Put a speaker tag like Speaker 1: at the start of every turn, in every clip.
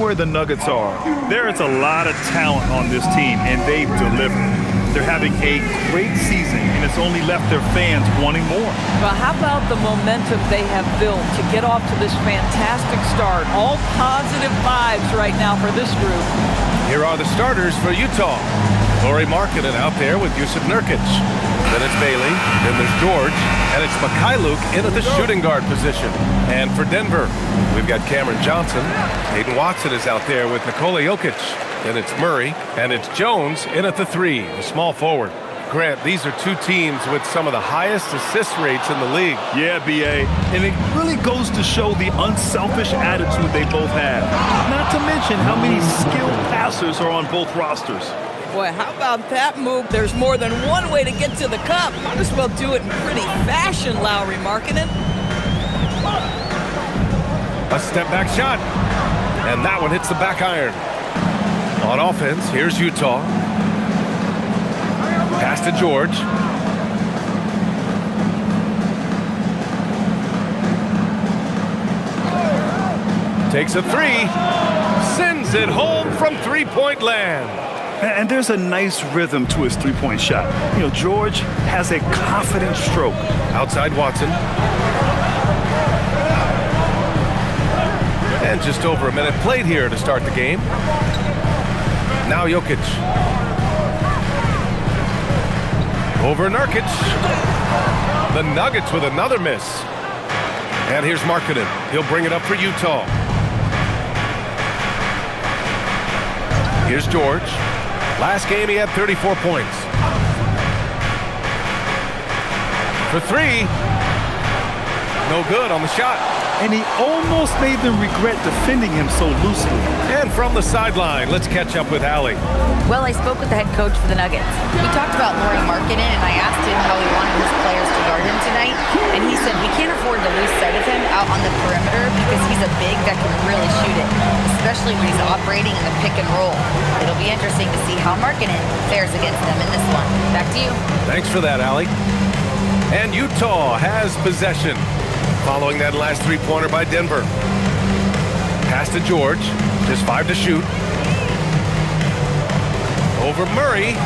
Speaker 1: where the Nuggets are. There is a lot of talent on this team, and they've delivered. They're having a great season, and it's only left their fans wanting more.
Speaker 2: Well, how about the momentum they have built to get off to this fantastic start? All positive vibes right now for this group.
Speaker 3: Here are the starters for Utah. Lauri Markkanen out there with Jusuf Nurkic. Then it's Bailey, then there's George, and it's Mikhailuk in at the shooting guard position. And for Denver, we've got Cameron Johnson. Hayden Watson is out there with Nikola Jokic. Then it's Murray, and it's Jones in at the 3, the small forward. Grant, these are two teams with some of the highest assist rates in the league.
Speaker 1: Yeah, B.A., and it really goes to show the unselfish attitude they both have. Not to mention how many skilled passers are on both rosters.
Speaker 2: Boy, how about that move? There's more than one way to get to the cup. Might as well do it in pretty fashion, Lauri Markkanen.
Speaker 3: A step-back shot, and that one hits the back iron. On offense, here's Utah. Pass to George. Takes a 3. Sends it home from three-point land.
Speaker 1: And there's a nice rhythm to his three-point shot. You know, George has a confident stroke.
Speaker 3: Outside Watson. And just over a minute played here to start the game. Now Jokic. Over Nurkic. The Nuggets with another miss. And here's Markkanen. He'll bring it up for Utah. Here's George. Last game he had 34 points. For 3. No good on the shot.
Speaker 1: And he almost made them regret defending him so loosely.
Speaker 3: And from the sideline, let's catch up with Allie.
Speaker 4: Well, I spoke with the head coach for the Nuggets. He talked about Lauri Markkanen, and I asked him how he wanted his players to guard him tonight. And he said, we can't afford to lose sight of him out on the perimeter because he's a big that can really shoot it, especially when he's operating in the pick and roll. It'll be interesting to see how Markkanen fares against them in this one. Back to you.
Speaker 3: Thanks for that, Allie. And Utah has possession. Following that last three-pointer by Denver. Pass to George. Just 5 to shoot. Over Murray.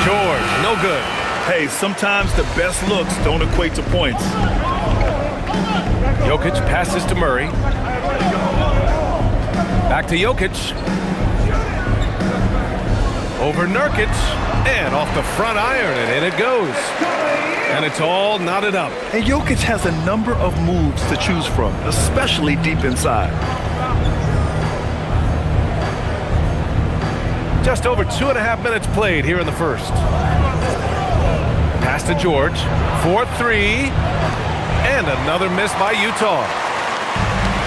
Speaker 3: George, no good.
Speaker 1: Hey, sometimes the best looks don't equate to points.
Speaker 3: Jokic passes to Murray. Back to Jokic. Over Nurkic. And off the front iron, and in it goes. And it's all knotted up.
Speaker 1: And Jokic has a number of moves to choose from, especially deep inside.
Speaker 3: Just over 2.5 minutes played here in the first. Pass to George. 4-3. And another miss by Utah.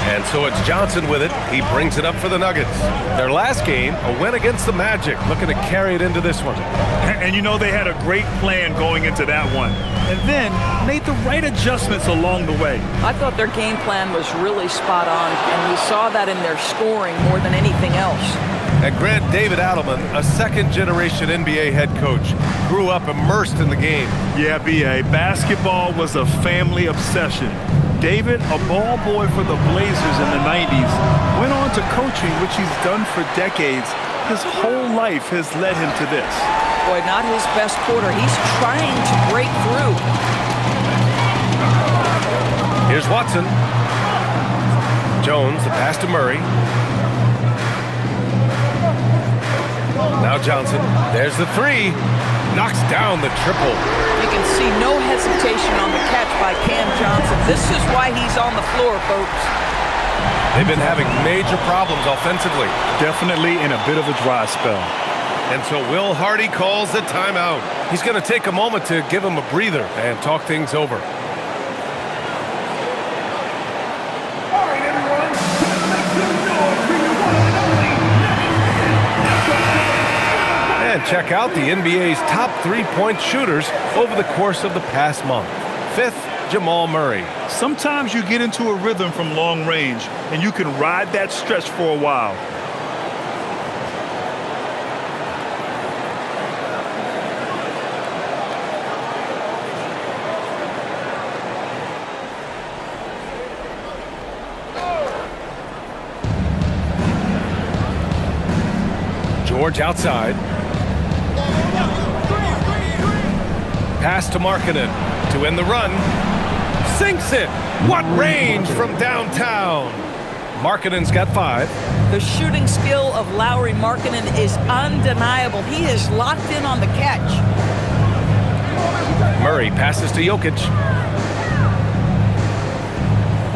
Speaker 3: And so it's Johnson with it. He brings it up for the Nuggets. Their last game, a win against the Magic, looking to carry it into this one.
Speaker 1: And you know they had a great plan going into that one. And then made the right adjustments along the way.
Speaker 2: I thought their game plan was really spot on, and we saw that in their scoring more than anything else.
Speaker 3: And Grant, David Adelman, a second-generation NBA head coach, grew up immersed in the game.
Speaker 1: Yeah, B.A., basketball was a family obsession. David, a ball boy for the Blazers in the 90s, went on to coaching, which he's done for decades. His whole life has led him to this.
Speaker 2: Boy, not his best quarter. He's trying to break through.
Speaker 3: Here's Watson. Jones, the pass to Murray. Now Johnson. There's the 3. Knocks down the triple.
Speaker 2: You can see no hesitation on the catch by Cam Johnson. This is why he's on the floor, folks.
Speaker 3: They've been having major problems offensively.
Speaker 1: Definitely in a bit of a dry spell.
Speaker 3: And so Will Hardy calls the timeout. He's going to take a moment to give him a breather and talk things over. And check out the NBA's top three-point shooters over the course of the past month. 5th, Jamal Murray.
Speaker 1: Sometimes you get into a rhythm from long range, and you can ride that stretch for a while.
Speaker 3: George outside. Pass to Markkanen to end the run. Sinks it. What range from downtown. Markkanen's got 5.
Speaker 2: The shooting skill of Lauri Markkanen is undeniable. He is locked in on the catch.
Speaker 3: Murray passes to Jokic.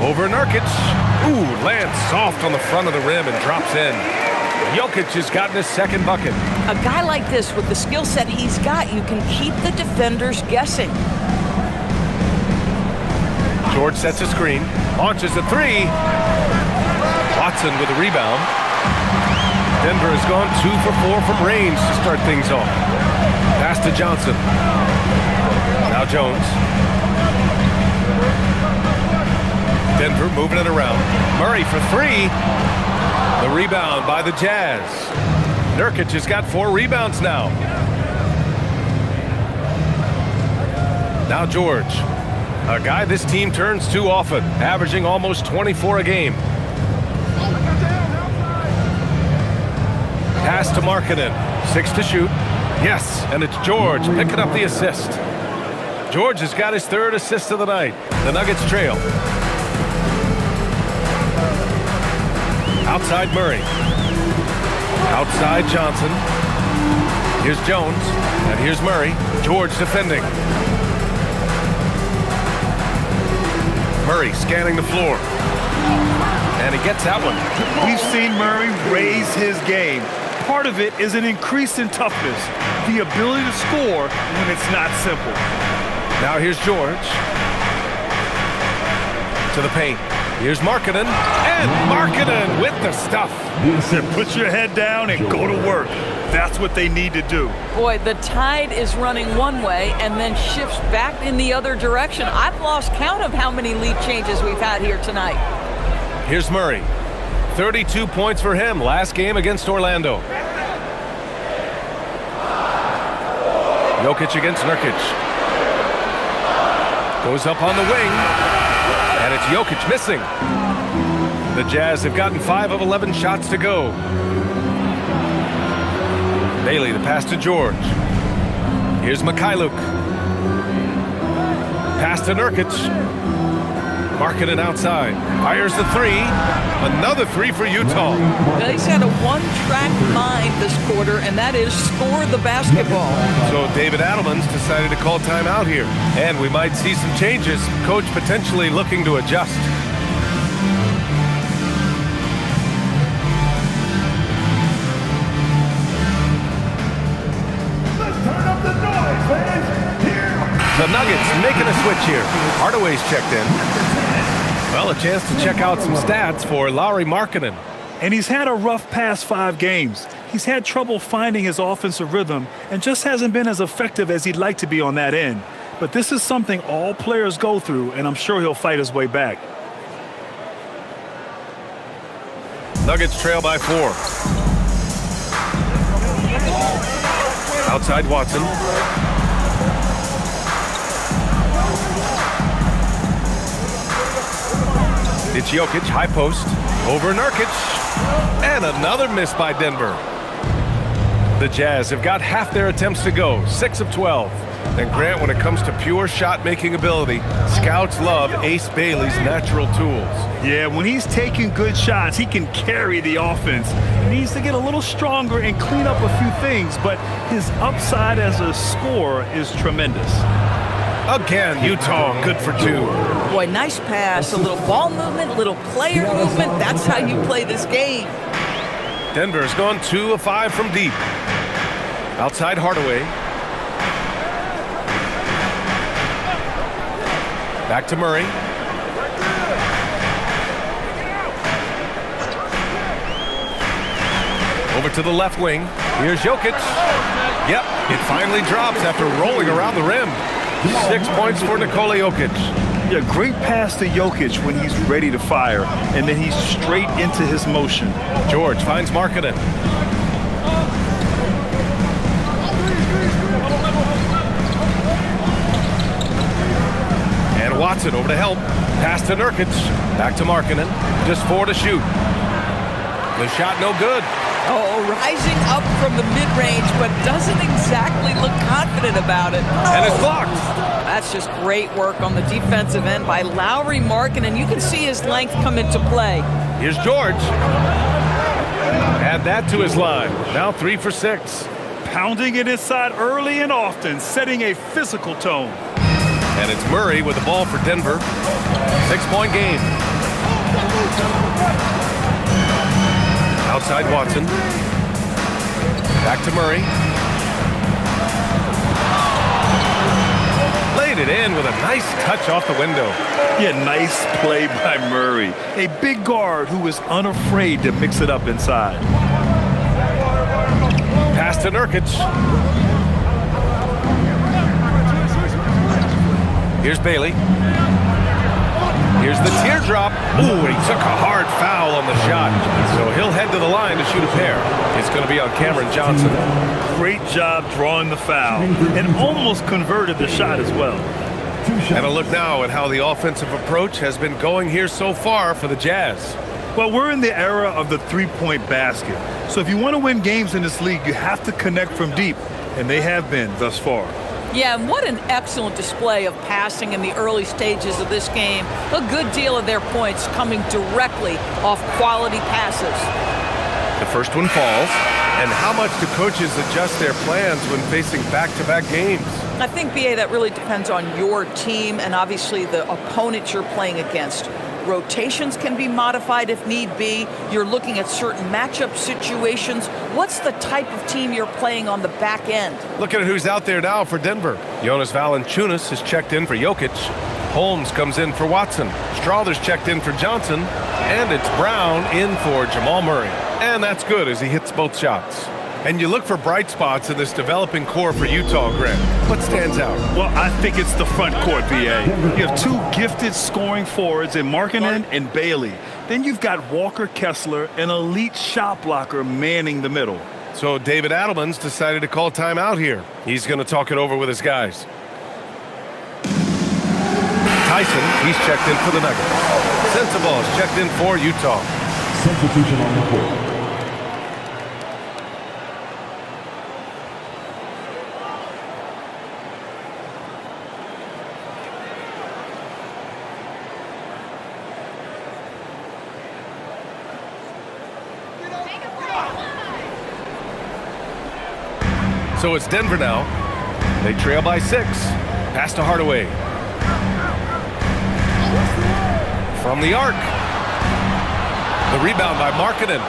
Speaker 3: Over Nurkic. Ooh, lands soft on the front of the rim and drops in. Jokic has gotten his second bucket.
Speaker 2: A guy like this, with the skill set he's got, you can keep the defenders guessing.
Speaker 3: George sets a screen, launches a 3. Watson with a rebound. Denver has gone 2 for 4 from range to start things off. Pass to Johnson. Now Jones. Denver moving it around. Murray for 3. The rebound by the Jazz. Nurkic has got 4 rebounds now. Now George. A guy this team turns to often, averaging almost 24 a game. Pass to Markkanen. 6 to shoot. Yes, and it's George picking up the assist. George has got his 3rd assist of the night. The Nuggets trail. Outside Murray. Outside Johnson. Here's Jones. And here's Murray. George defending. Murray scanning the floor. And he gets that one.
Speaker 1: We've seen Murray raise his game. Part of it is an increase in toughness, the ability to score when it's not simple.
Speaker 3: Now here's George. To the paint. Here's Markkanen. And Markkanen with the stuff.
Speaker 1: Put your head down and go to work. That's what they need to do.
Speaker 2: Boy, the tide is running one way and then shifts back in the other direction. I've lost count of how many lead changes we've had here tonight.
Speaker 3: Here's Murray. 32 points for him last game against Orlando. Jokic against Nurkic. Goes up on the wing. And it's Jokic missing. The Jazz have gotten 5 of 11 shots to go. Bailey, the pass to George. Here's Mikhailuk. Pass to Nurkic. Markkanen outside. Fires the 3. Another 3 for Utah.
Speaker 2: He's had a one-track mind this quarter, and that is score the basketball.
Speaker 3: So David Adelman's decided to call timeout here. And we might see some changes. Coach potentially looking to adjust. The Nuggets making a switch here. Hardaway's checked in. Well, a chance to check out some stats for Lauri Markkanen.
Speaker 1: And he's had a rough past 5 games. He's had trouble finding his offensive rhythm and just hasn't been as effective as he'd like to be on that end. But this is something all players go through, and I'm sure he'll fight his way back.
Speaker 3: Nuggets trail by 4. Outside Watson. It's Jokic, high post, over Nurkic, and another miss by Denver. The Jazz have got half their attempts to go, 6 of 12. And Grant, when it comes to pure shot-making ability, scouts love Ace Bailey's natural tools.
Speaker 1: Yeah, when he's taking good shots, he can carry the offense. He needs to get a little stronger and clean up a few things, but his upside as a scorer is tremendous.
Speaker 3: Again, Utah good for 2.
Speaker 2: Boy, nice pass, a little ball movement, little player movement. That's how you play this game.
Speaker 3: Denver's gone 2 of 5 from deep. Outside Hardaway. Back to Murray. Over to the left wing. Here's Jokic. Yep, it finally drops after rolling around the rim. 6 points for Nikola Jokic.
Speaker 1: Yeah, great pass to Jokic when he's ready to fire, and then he's straight into his motion.
Speaker 3: George finds Markkanen. And Watson over to help. Pass to Nurkic. Back to Markkanen. Just 4 to shoot. The shot no good.
Speaker 2: Oh, rising up from the mid-range, but doesn't exactly look confident about it.
Speaker 3: And it's blocked.
Speaker 2: That's just great work on the defensive end by Lauri Markkanen, and you can see his length come into play.
Speaker 3: Here's George. Add that to his line. Now 3 for 6.
Speaker 1: Pounding it inside early and often, setting a physical tone.
Speaker 3: And it's Murray with the ball for Denver. 6-point game. Outside Watson. Back to Murray. Laid it in with a nice touch off the window.
Speaker 1: Yeah, nice play by Murray. A big guard who is unafraid to mix it up inside.
Speaker 3: Pass to Nurkic. Here's Bailey. Here's the teardrop. Ooh, he took a hard foul on the shot. So he'll head to the line to shoot a pair. It's going to be on Cameron Johnson.
Speaker 1: Great job drawing the foul and almost converted the shot as well.
Speaker 3: And a look now at how the offensive approach has been going here so far for the Jazz.
Speaker 1: Well, we're in the era of the three-point basket. So if you want to win games in this league, you have to connect from deep, and they have been thus far.
Speaker 2: Yeah, and what an excellent display of passing in the early stages of this game. A good deal of their points coming directly off quality passes.
Speaker 3: The first one falls. And how much do coaches adjust their plans when facing back-to-back games?
Speaker 2: I think, B.A., that really depends on your team and obviously the opponent you're playing against. Rotations can be modified if need be. You're looking at certain matchup situations. What's the type of team you're playing on the back end?
Speaker 3: Look at who's out there now for Denver. Jonas Valanciunas is checked in for Jokic. Holmes comes in for Watson. Strawther's checked in for Johnson. And it's Brown in for Jamal Murray. And that's good as he hits both shots. And you look for bright spots in this developing core for Utah, Grant. What stands out?
Speaker 1: Well, I think it's the front court, B.A. You have two gifted scoring forwards in Markkanen and Bailey. Then you've got Walker Kessler, an elite shot blocker, manning the middle.
Speaker 3: So David Adelman's decided to call timeout here. He's going to talk it over with his guys. Tyson, he's checked in for the Nuggets. Sensabaugh is checked in for Utah.
Speaker 5: Substitution on the court.
Speaker 3: So it's Denver now. They trail by 6. Pass to Hardaway. From the arc. The rebound by Markkanen.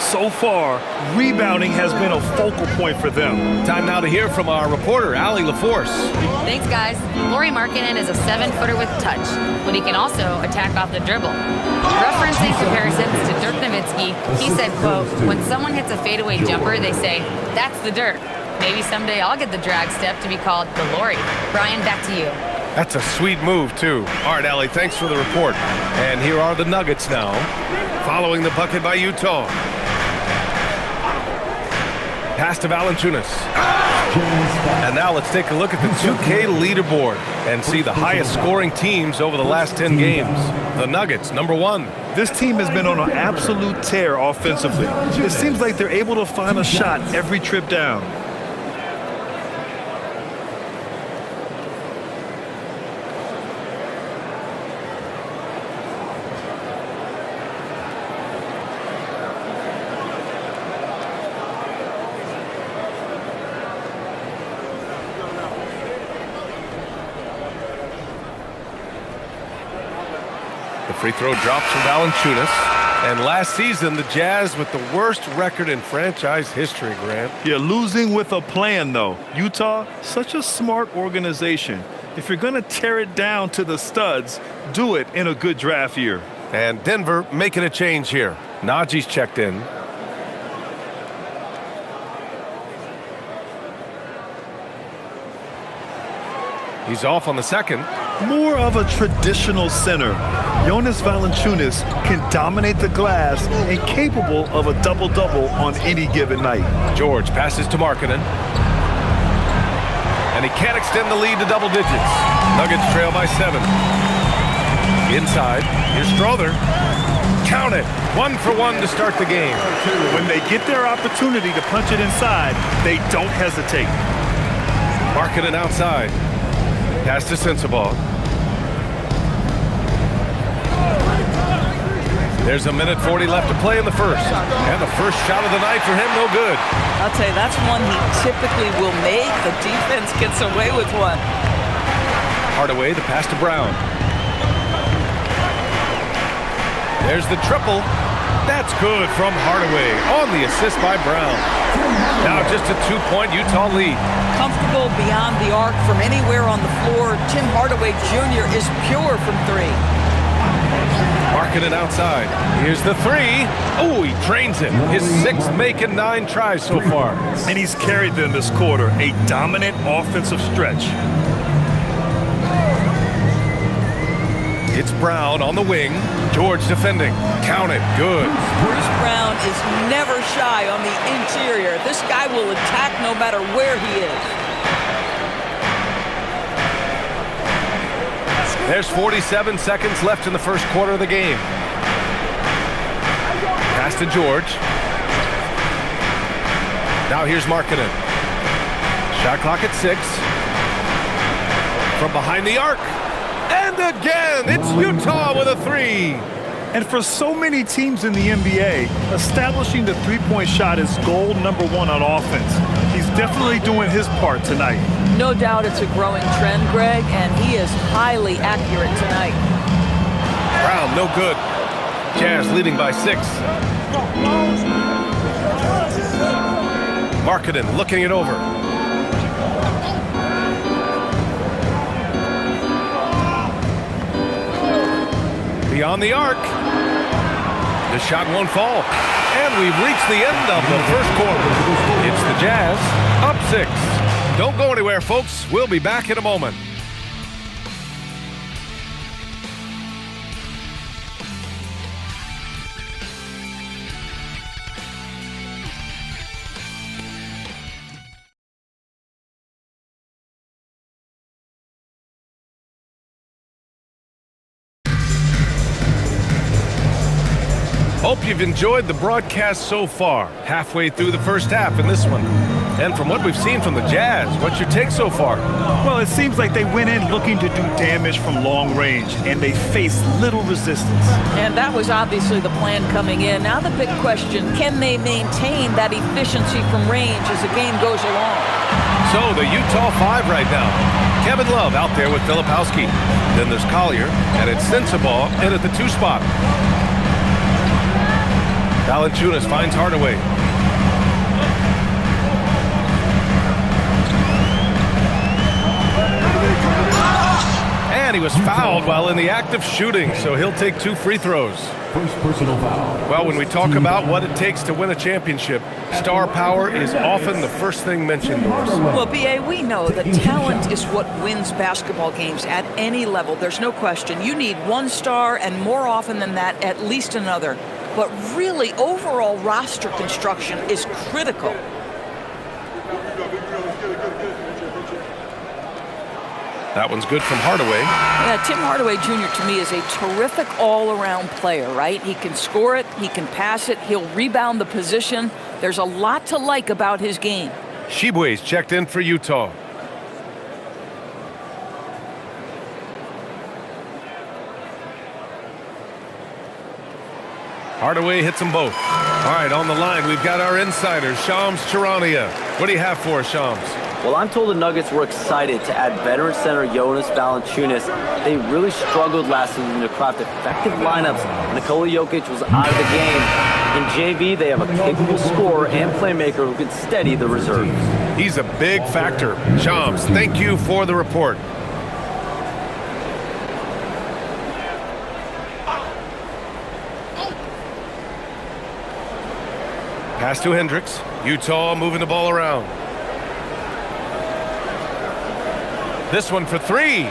Speaker 1: So far, rebounding has been a focal point for them.
Speaker 3: Time now to hear from our reporter, Allie LaForce.
Speaker 4: Thanks, guys. Lauri Markkanen is a 7-footer with touch, but he can also attack off the dribble. Referencing comparisons to Dirk Nowitzki, he said, quote, "When someone hits a fadeaway jumper, they say, 'That's the Dirk.' Maybe someday I'll get the drag step to be called the Lauri." Brian, back to you.
Speaker 3: That's a sweet move, too. All right, Allie, thanks for the report. And here are the Nuggets now, following the bucket by Utah. Pass to Valanciunas. And now let's take a look at the 2K leaderboard and see the highest scoring teams over the last 10 games. The Nuggets, number 1.
Speaker 1: This team has been on an absolute tear offensively. It seems like they're able to find a shot every trip down.
Speaker 3: Free throw drops from Valanciunas. And last season, the Jazz with the worst record in franchise history, Grant.
Speaker 1: You're losing with a plan, though. Utah, such a smart organization. If you're going to tear it down to the studs, do it in a good draft year.
Speaker 3: And Denver making a change here. Najee's checked in. He's off on the second.
Speaker 1: More of a traditional center. Jonas Valanciunas can dominate the glass and capable of a double-double on any given night.
Speaker 3: George passes to Markkanen. And he can't extend the lead to double digits. Nuggets trail by 7. Inside, here's Strawther. Count it. 1 for 1 to start the game.
Speaker 1: When they get their opportunity to punch it inside, they don't hesitate.
Speaker 3: Marking it outside. Pass to Sensabaugh. There's a minute 40 left to play in the first. And the first shot of the night for him, no good.
Speaker 2: I'll tell you, that's one he typically will make. The defense gets away with one.
Speaker 3: Hardaway, the pass to Brown. There's the triple. That's good from Hardaway on the assist by Brown. Now just a 2-point Utah lead.
Speaker 2: Comfortable beyond the arc from anywhere on the floor. Tim Hardaway Jr. is pure from 3.
Speaker 3: Marking it outside. Here's the 3. Oh, he drains it. His 6th making 9 tries so far.
Speaker 1: And he's carried them this quarter. A dominant offensive stretch.
Speaker 3: It's Brown on the wing. George defending. Count it. Good.
Speaker 2: Bruce Brown is never shy on the interior. This guy will attack no matter where he is.
Speaker 3: There's 47 seconds left in the first quarter of the game. Pass to George. Now here's Markkanen. Shot clock at 6. From behind the arc. And again, it's Utah with a 3.
Speaker 1: And for so many teams in the NBA, establishing the three-point shot is goal number 1 on offense. He's definitely doing his part tonight.
Speaker 2: No doubt it's a growing trend, Greg, and he is highly accurate tonight.
Speaker 3: Brown, no good. Jazz leading by 6. Markkanen looking it over. Beyond the arc. The shot won't fall. And we've reached the end of the first quarter. It's the Jazz up 6. Don't go anywhere, folks. We'll be back in a moment. Hope you've enjoyed the broadcast so far. Halfway through the first half in this one. And from what we've seen from the Jazz, what's your take so far?
Speaker 1: Well, it seems like they went in looking to do damage from long range, and they faced little resistance.
Speaker 2: And that was obviously the plan coming in. Now the big question, can they maintain that efficiency from range as the game goes along?
Speaker 3: So the Utah 5 right now. Kevin Love out there with Filipowski. Then there's Collier, and it's Sensabaugh in at the 2 spot. Valanciunas finds Hardaway. And he was fouled while in the act of shooting, so he'll take 2 free throws.
Speaker 5: First personal foul.
Speaker 3: Well, when we talk about what it takes to win a championship, star power is often the first thing mentioned, Doris.
Speaker 2: Well, B.A., we know that talent is what wins basketball games at any level. There's no question. You need one star, and more often than that, at least another. But really, overall roster construction is critical.
Speaker 3: That one's good from Hardaway.
Speaker 2: Yeah, Tim Hardaway Jr. to me is a terrific all-around player, right? He can score it, he can pass it, he'll rebound the position. There's a lot to like about his game.
Speaker 3: Shibwe's checked in for Utah. Hardaway hits them both. All right, on the line, we've got our insider, Shams Charania. What do you have for us, Shams?
Speaker 6: Well, I'm told the Nuggets were excited to add veteran center Jonas Valanciunas. They really struggled last season to craft effective lineups. Nikola Jokic was out of the game. In JV, they have a capable scorer and playmaker who can steady the reserves.
Speaker 3: He's a big factor. Shams, thank you for the report. Pass to Hendricks. Utah moving the ball around. This one for 3.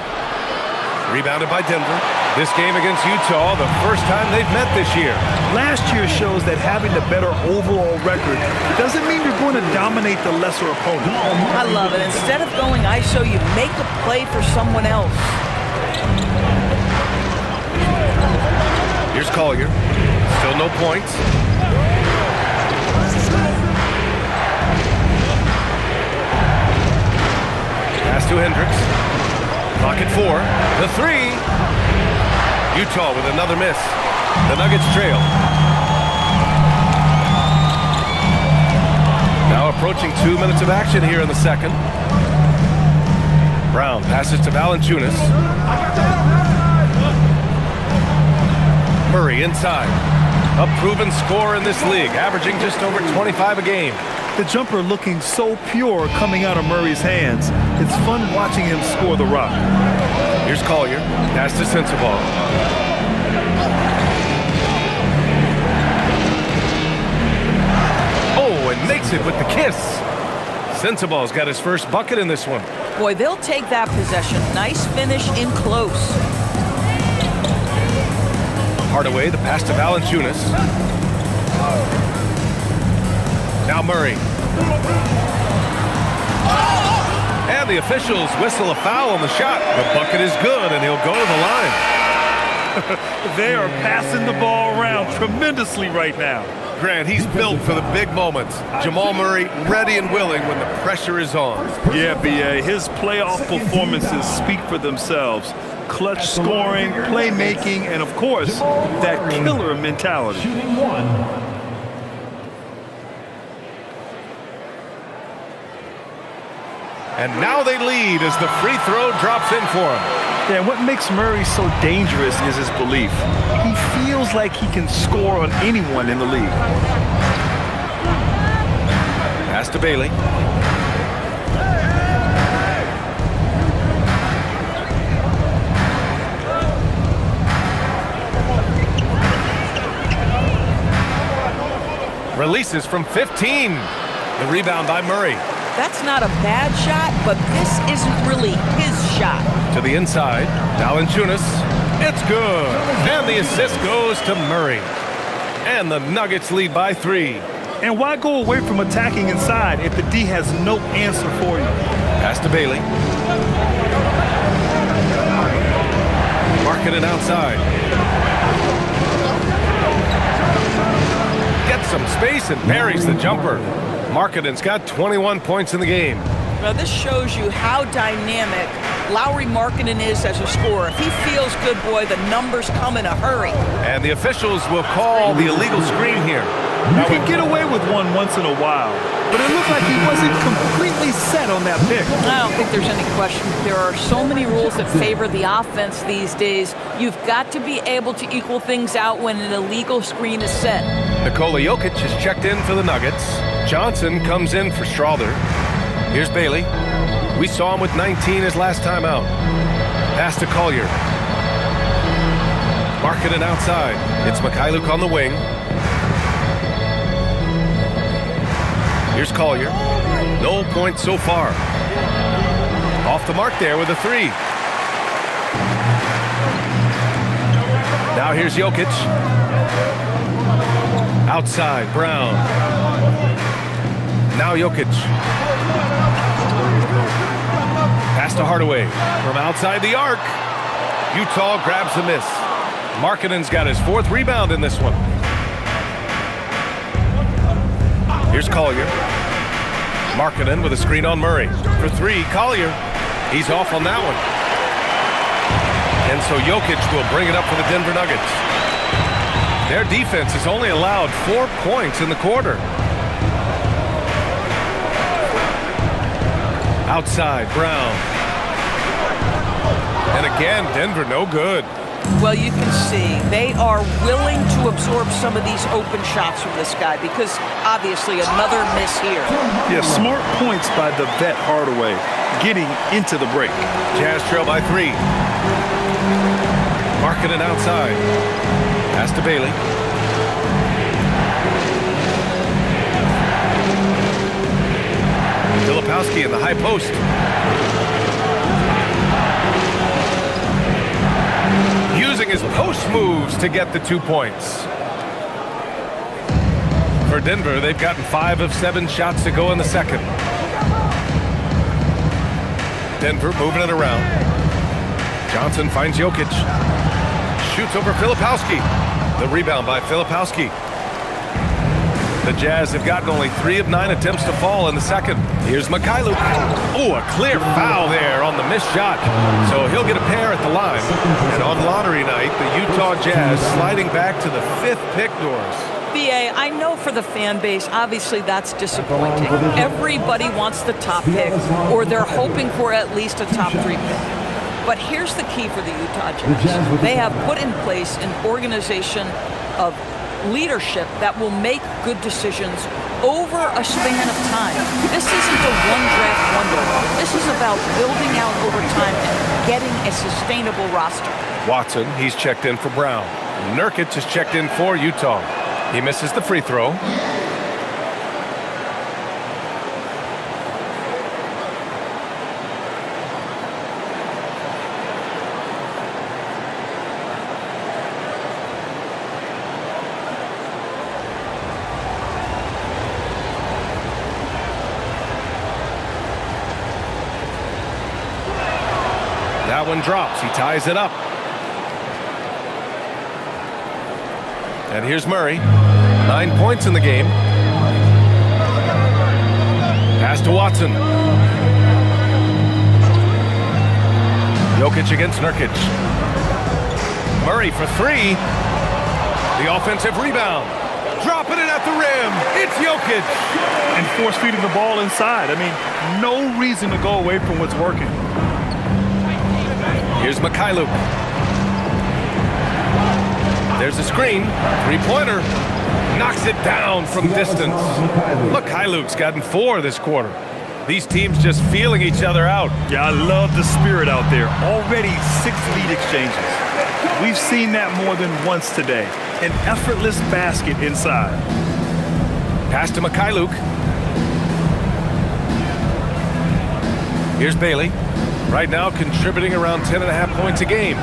Speaker 3: Rebounded by Denver. This game against Utah, the first time they've met this year.
Speaker 1: Last year shows that having the better overall record doesn't mean you're going to dominate the lesser opponent.
Speaker 2: I love it. Instead of going ISO, you make a play for someone else.
Speaker 3: Here's Collier. Still no points. Pass to Hendricks. Clock at 4. The 3. Utah with another miss. The Nuggets trail. Now approaching 2 minutes of action here in the second. Brown passes to Valanciunas. Murray inside. A proven scorer in this league, averaging just over 25 a game.
Speaker 1: The jumper looking so pure coming out of Murray's hands. It's fun watching him score the rock.
Speaker 3: Here's Collier. Pass to Sensabaugh. Oh, and makes it with the kiss. Sensabaugh's got his first bucket in this one.
Speaker 2: Boy, they'll take that possession. Nice finish in close.
Speaker 3: Hardaway, the pass to Valanciunas. Now Murray. And the officials whistle a foul on the shot. The bucket is good, and he'll go to the line.
Speaker 1: They are passing the ball around tremendously right now.
Speaker 3: Grant, he's built for the big moments. Jamal Murray ready and willing when the pressure is on.
Speaker 1: Yeah, B.A., his playoff performances speak for themselves. Clutch scoring, playmaking, and of course, that killer mentality.
Speaker 5: Shooting 1.
Speaker 3: And now they lead as the free throw drops in for him.
Speaker 1: Yeah, what makes Murray so dangerous is his belief. He feels like he can score on anyone in the league.
Speaker 3: Pass to Bailey. Releases from 15. The rebound by Murray.
Speaker 2: That's not a bad shot, but this isn't really his shot.
Speaker 3: To the inside. Valanciunas. It's good. And the assist goes to Murray. And the Nuggets lead by 3.
Speaker 1: And why go away from attacking inside if the D has no answer for you?
Speaker 3: Pass to Bailey. Marking it outside. Gets some space and buries the jumper. Markkanen's got 21 points in the game.
Speaker 2: Now this shows you how dynamic Lauri Markkanen is as a scorer. If he feels good, boy, the numbers come in a hurry.
Speaker 3: And the officials will call the illegal screen here.
Speaker 1: You can get away with one once in a while, but it looked like he wasn't completely set on that pick.
Speaker 2: I don't think there's any question. There are so many rules that favor the offense these days. You've got to be able to equal things out when an illegal screen is set.
Speaker 3: Nikola Jokic is checked in for the Nuggets. Johnson comes in for Strawther. Here's Bailey. We saw him with 19 his last time out. Pass to Collier. Markkanen outside. It's Mikhailuk on the wing. Here's Collier. No points so far. Off the mark there with a 3. Now here's Jokic. Outside, Brown. Now Jokic. Pass to Hardaway. From outside the arc. Utah grabs the miss. Markkanen's got his 4th rebound in this one. Here's Collier. Markkanen with a screen on Murray. For 3, Collier. He's off on that one. And so Jokic will bring it up for the Denver Nuggets. Their defense has only allowed 4 points in the quarter. Outside, Brown. And again, Denver no good.
Speaker 2: Well, you can see they are willing to absorb some of these open shots from this guy because obviously another miss here.
Speaker 1: Yeah, smart points by the vet Hardaway getting into the break.
Speaker 3: Jazz trail by 3. Markkanen outside. Pass to Bailey. Filipowski in the high post. Using his post moves to get the 2 points. For Denver, they've gotten 5 of 7 shots to go in the second. Denver moving it around. Johnson finds Jokic. Shoots over Filipowski. The rebound by Filipowski. The Jazz have gotten only 3 of 9 attempts to fall in the second. Here's Mikhailuk. Oh, a clear foul there on the missed shot. So he'll get a pair at the line. And on lottery night, the Utah Jazz sliding back to the 5th pick, Doris.
Speaker 2: BA, I know for the fan base, obviously that's disappointing. Everybody wants the top pick, or they're hoping for at least a top 3 pick. But here's the key for the Utah Jazz. They have put in place an organization of leadership that will make good decisions over a span of time. This isn't a one-draft wonder. This is about building out over time and getting a sustainable roster.
Speaker 3: Watson, he's checked in for Brown. Nurkic is checked in for Utah. He misses the free throw. That one drops. He ties it up. And here's Murray. 9 points in the game. Pass to Watson. Jokic against Nurkic. Murray for 3. The offensive rebound. Dropping it at the rim. It's Jokic.
Speaker 1: And force feeding the ball inside. I mean, no reason to go away from what's working.
Speaker 3: Here's Mikhailuk. There's a screen. 3-pointer. Knocks it down from distance. Mikhailuk's gotten 4 this quarter. These teams just feeling each other out.
Speaker 1: Yeah, I love the spirit out there. Already 6 lead exchanges. We've seen that more than once today. An effortless basket inside.
Speaker 3: Pass to Mikhailuk. Here's Bailey. Right now contributing around 10.5 points a game.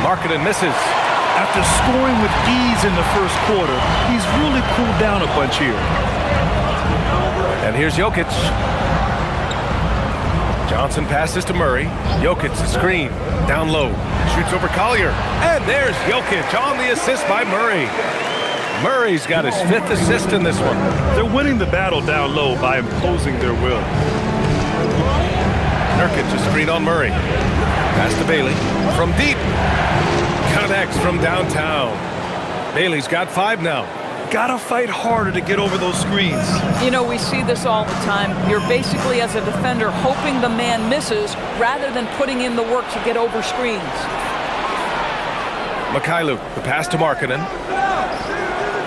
Speaker 3: Markkanen misses.
Speaker 1: After scoring with ease in the first quarter, he's really cooled down a bunch here.
Speaker 3: And here's Jokic. Johnson passes to Murray. Jokic the screen. Down low. Shoots over Collier. And there's Jokic on the assist by Murray. Murray's got his 5th assist in this one.
Speaker 1: They're winning the battle down low by imposing their will.
Speaker 3: Nurkic a screen on Murray. Pass to Bailey. From deep. Connects from downtown. Bailey's got 5 now.
Speaker 1: Gotta fight harder to get over those screens.
Speaker 2: You know, we see this all the time. You're basically, as a defender, hoping the man misses rather than putting in the work to get over screens.
Speaker 3: Mikhailuk, the pass to Markkanen.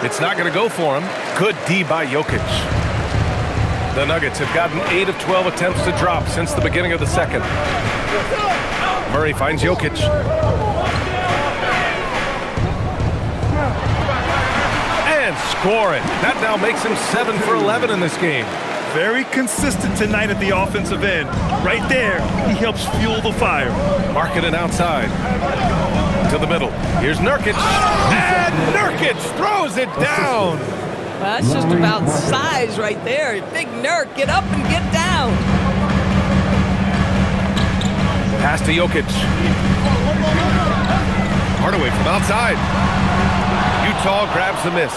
Speaker 3: It's not going to go for him. Good D by Jokic. The Nuggets have gotten 8 of 12 attempts to drop since the beginning of the second. Murray finds Jokic. And scoring. That now makes him 7 for 11 in this game.
Speaker 1: Very consistent tonight at the offensive end. Right there, he helps fuel the fire.
Speaker 3: Markkanen outside. To the middle. Here's Nurkic. And Nurkic throws it down.
Speaker 2: Well, that's just about size right there. Big Nurk, get up and get down.
Speaker 3: Pass to Jokic. Hardaway from outside. Utah grabs the miss.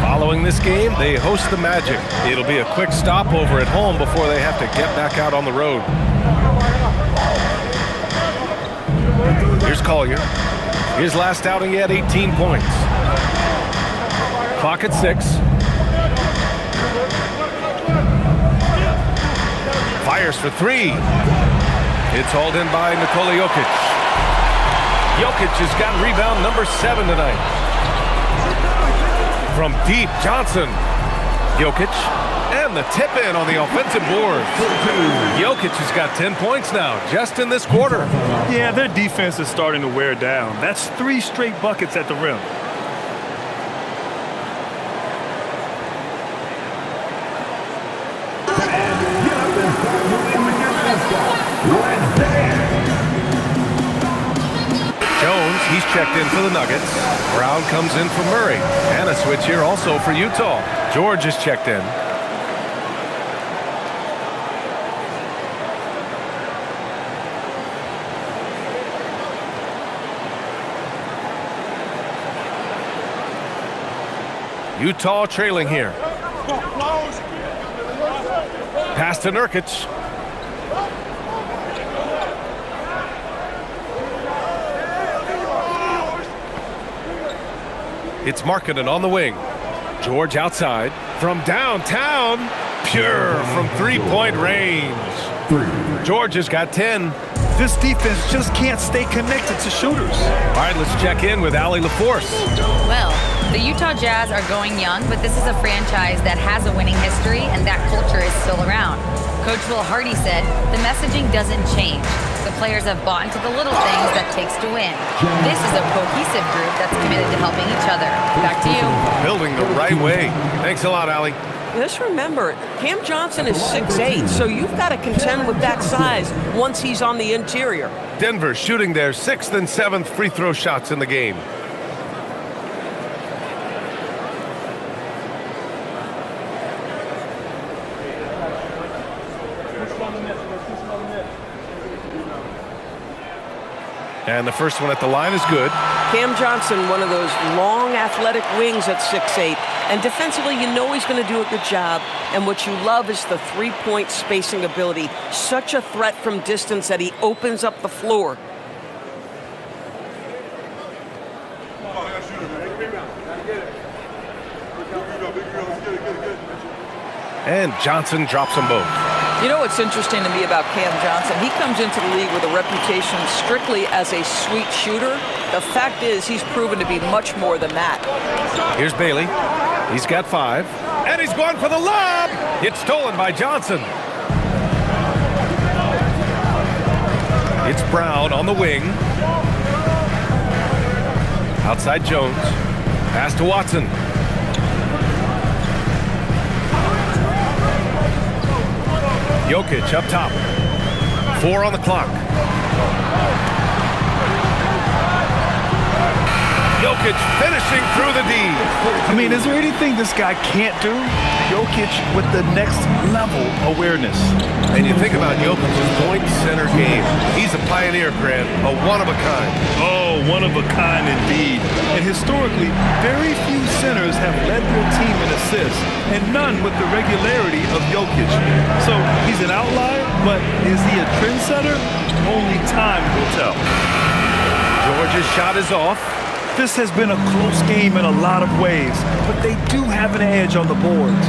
Speaker 3: Following this game, they host the Magic. It'll be a quick stopover at home before they have to get back out on the road. Here's Collier. His last outing, he had 18 points. Clock at 6. Fires for 3. It's hauled in by Nikola Jokic. Jokic has got rebound number 7 tonight. From deep, Johnson. Jokic. And the tip in on the offensive board. Jokic has got 10 points now, just in this quarter.
Speaker 1: Yeah, their defense is starting to wear down. That's 3 straight buckets at the rim.
Speaker 3: Jones, he's checked in for the Nuggets. Brown comes in for Murray. And a switch here also for Utah. George is checked in. Utah trailing here. Pass to Nurkic. It's Markkanen on the wing. George outside. From downtown. Pure from three-point range. George has got 10.
Speaker 1: This defense just can't stay connected to shooters.
Speaker 3: All right, let's check in with Allie LaForce.
Speaker 4: Well, the Utah Jazz are going young, but this is a franchise that has a winning history, and that culture is still around. Coach Will Hardy said, the messaging doesn't change. The players have bought into the little things that takes to win. This is a cohesive group that's committed to helping each other. Back to you.
Speaker 3: Building the right way. Thanks a lot, Allie.
Speaker 2: Just remember, Cam Johnson is 6'8", so you've got to contend with that size once he's on the interior.
Speaker 3: Denver shooting their 6th and 7th free throw shots in the game. And the first one at the line is good.
Speaker 2: Cam Johnson, one of those long athletic wings at 6'8", and defensively you know he's going to do a good job, and what you love is the three-point spacing ability. Such a threat from distance that he opens up the floor.
Speaker 3: And Johnson drops them both.
Speaker 2: You know what's interesting to me about Cam Johnson? He comes into the league with a reputation strictly as a sweet shooter. The fact is he's proven to be much more than that.
Speaker 3: Here's Bailey. He's got 5. And he's going for the lob. It's stolen by Johnson. It's Brown on the wing. Outside Jones. Pass to Watson. Jokic up top. 4 on the clock. Jokic finishing through the D.
Speaker 1: I mean, is there anything this guy can't do? Jokic with the next level awareness.
Speaker 3: And you think about Jokic's point center game. He's a pioneer, Grant, a one-of-a-kind.
Speaker 1: Oh, one of a kind indeed. And historically, very few centers have led their team in assists, and none with the regularity of Jokic. So he's an outlier, but is he a trendsetter? Only time will tell.
Speaker 3: George's shot is off.
Speaker 1: This has been a close game in a lot of ways, but they do have an edge on the boards.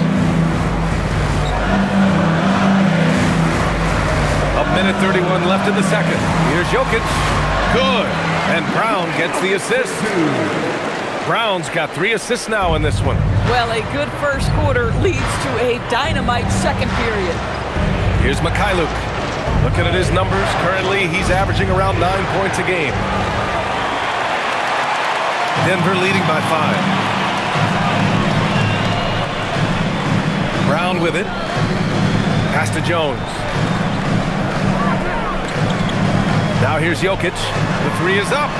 Speaker 3: A minute 31 left in the second. Here's Jokic. Good. And Brown gets the assist. Brown's got 3 assists now in this one.
Speaker 2: Well, a good first quarter leads to a dynamite second period.
Speaker 3: Here's Mikhailuk. Looking at his numbers, currently he's averaging around 9 points a game. Denver leading by 5. Brown with it. Pass to Jones. Now here's Jokic. The 3 is up.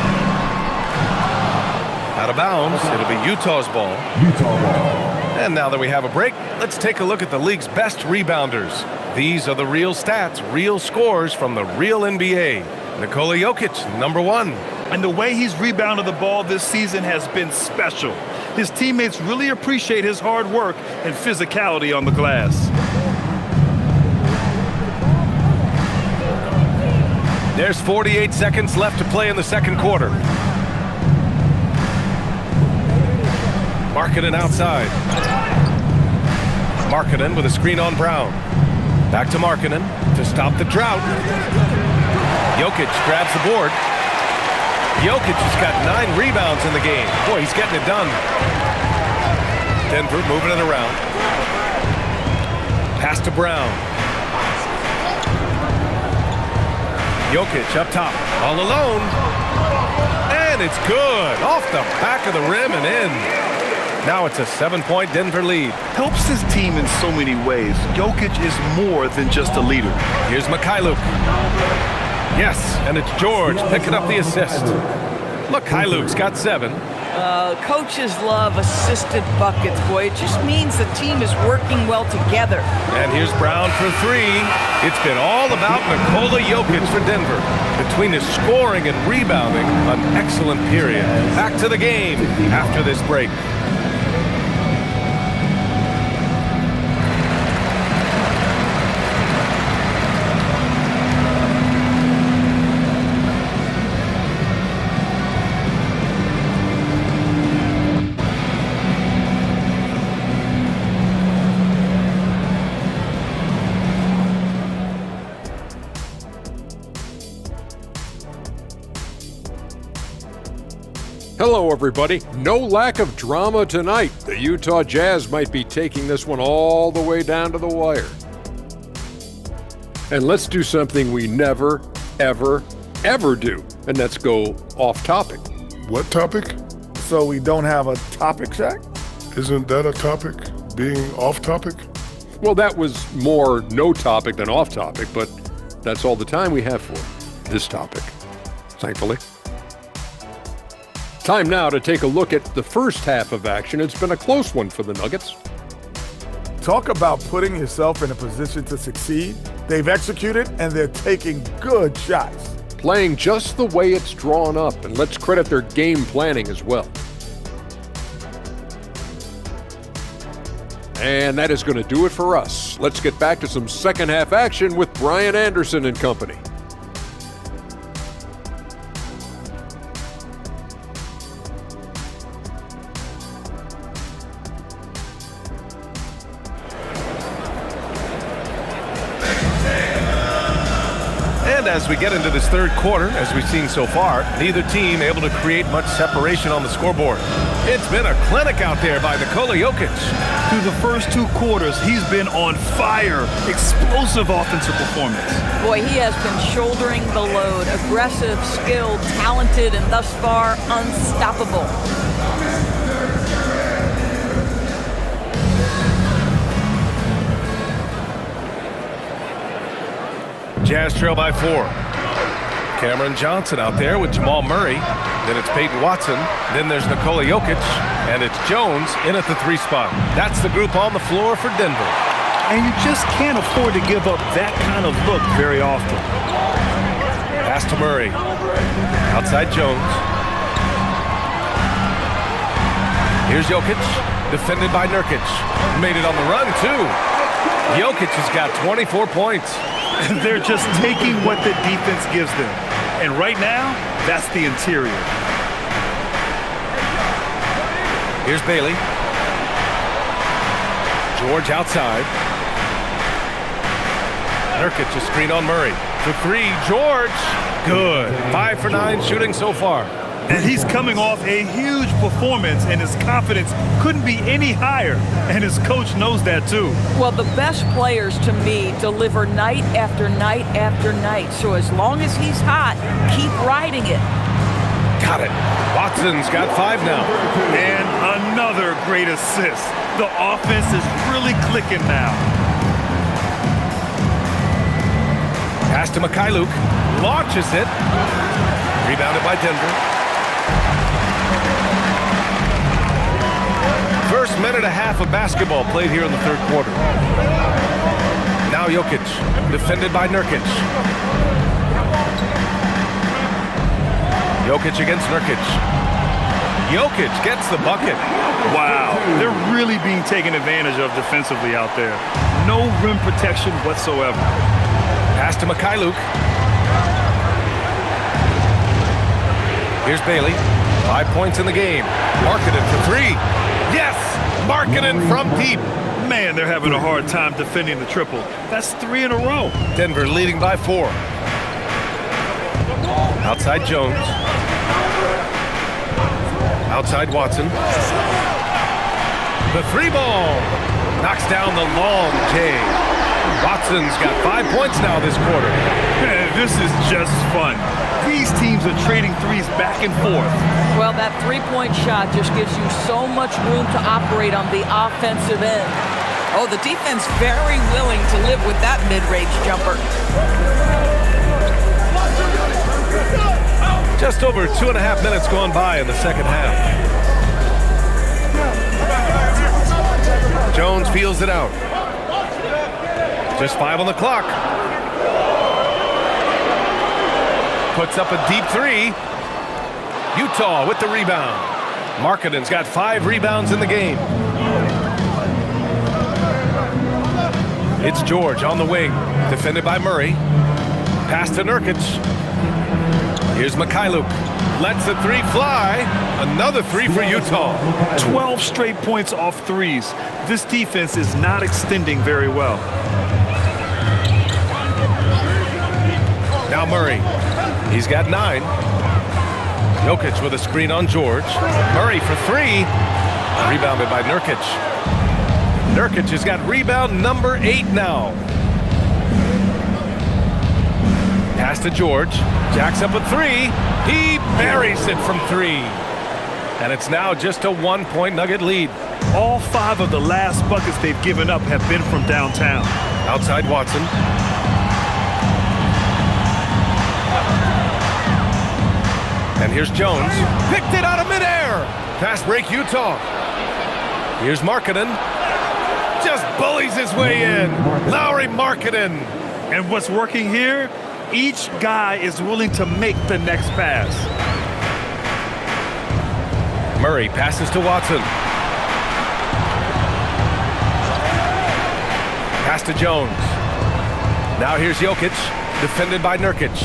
Speaker 3: Out of bounds. It'll be Utah's ball.
Speaker 5: Utah ball.
Speaker 3: And now that we have a break, let's take a look at the league's best rebounders. These are the real stats, real scores from the real NBA. Nikola Jokic, number 1.
Speaker 1: And the way he's rebounded the ball this season has been special. His teammates really appreciate his hard work and physicality on the glass.
Speaker 3: There's 48 seconds left to play in the second quarter. Markkanen outside. Markkanen with a screen on Brown. Back to Markkanen to stop the drought. Jokic grabs the board. Jokic has got 9 rebounds in the game. Boy, he's getting it done. Denver moving it around. Pass to Brown. Jokic up top, all alone. And it's good. Off the back of the rim and in. Now it's a 7-point Denver lead.
Speaker 1: Helps his team in so many ways. Jokic is more than just a leader.
Speaker 3: Here's Mikhailuk. Yes, and it's George picking up the assist. Mikhailuk's got 7.
Speaker 2: Coaches love assisted buckets, boy. It just means the team is working well together.
Speaker 3: And here's Brown for 3. It's been all about Nikola Jokic for Denver. Between his scoring and rebounding, an excellent period. Back to the game after this break.
Speaker 7: Hello, everybody. No lack of drama tonight. The Utah Jazz might be taking this one all the way down to the wire. And let's do something we never, ever, ever do, and that's go off topic.
Speaker 8: What topic?
Speaker 9: So we don't have a topic, Shaq?
Speaker 8: Isn't that a topic? Being off topic?
Speaker 7: Well, that was more no topic than off topic, but that's all the time we have for this topic, thankfully. Time now to take a look at the first half of action. It's been a close one for the Nuggets.
Speaker 9: Talk about putting yourself in a position to succeed. They've executed, and they're taking good shots.
Speaker 7: Playing just the way it's drawn up, and let's credit their game planning as well. And that is going to do it for us. Let's get back to some second half action with Brian Anderson and company.
Speaker 3: And as we get into this third quarter, as we've seen so far, neither team able to create much separation on the scoreboard. It's been a clinic out there by Nikola Jokic.
Speaker 1: Through the first 2 quarters, he's been on fire. Explosive offensive performance.
Speaker 2: Boy, he has been shouldering the load. Aggressive, skilled, talented, and thus far unstoppable.
Speaker 3: Jazz trail by 4. Cameron Johnson out there with Jamal Murray. Then it's Peyton Watson. Then there's Nikola Jokic. And it's Jones in at the 3 spot. That's the group on the floor for Denver.
Speaker 1: And you just can't afford to give up that kind of look very often.
Speaker 3: Pass to Murray. Outside Jones. Here's Jokic. Defended by Nurkic. Made it on the run, too. Jokic has got 24 points.
Speaker 1: They're just taking what the defense gives them. And right now, that's the interior.
Speaker 3: Here's Bailey. George outside. Nurkic a screen on Murray. The 3, George. Good. 5 for 9 shooting so far.
Speaker 1: And he's coming off a huge performance, and his confidence couldn't be any higher. And his coach knows that, too.
Speaker 2: Well, the best players, to me, deliver night after night after night. So as long as he's hot, keep riding it.
Speaker 3: Got it. Watson's got 5 now.
Speaker 1: And another great assist. The offense is really clicking now.
Speaker 3: Pass to Mikhailuk. Launches it. Rebounded by Denver. First minute and a half of basketball played here in the third quarter. Now Jokic, defended by Nurkic. Jokic against Nurkic. Jokic gets the bucket.
Speaker 1: Wow, they're really being taken advantage of defensively out there. No rim protection whatsoever.
Speaker 3: Pass to Mikhailuk. Here's Bailey. 5 points in the game. Marketed for 3. Yes! Marketed from deep.
Speaker 1: Man, they're having a hard time defending the triple. That's 3 in a row.
Speaker 3: Denver leading by 4. Outside Jones. Outside Watson. The 3 ball. Knocks down the long J. Watson's got 5 points now this quarter.
Speaker 1: Man, this is just fun. These teams are trading threes back and forth.
Speaker 2: Well, that 3-point shot just gives you so much room to operate on the offensive end. Oh, the defense very willing to live with that mid-range jumper.
Speaker 3: Just over 2.5 minutes gone by in the second half. Jones feels it out. Just 5 on the clock. Puts up a deep 3. Utah with the rebound. Markkanen's got 5 rebounds in the game. It's George on the wing. Defended by Murray. Pass to Nurkic. Here's Mikhailuk. Lets the 3 fly. Another 3 for Utah.
Speaker 1: 12 straight points off threes. This defense is not extending very well.
Speaker 3: Now Murray. He's got 9. Jokic with a screen on George. Murray for three. Rebounded by Nurkic. Nurkic has got rebound number 8 now. Pass to George. Jacks up a three. He buries it from 3. And it's now just a 1-point Nugget lead.
Speaker 1: All 5 of the last buckets they've given up have been from downtown.
Speaker 3: Outside Watson. And here's Jones. Picked it out of midair. Fast break Utah. Here's Markkanen. Just bullies his way in. Lauri Markkanen.
Speaker 1: And what's working here? Each guy is willing to make the next pass.
Speaker 3: Murray passes to Watson. Pass to Jones. Now here's Jokic, defended by Nurkic.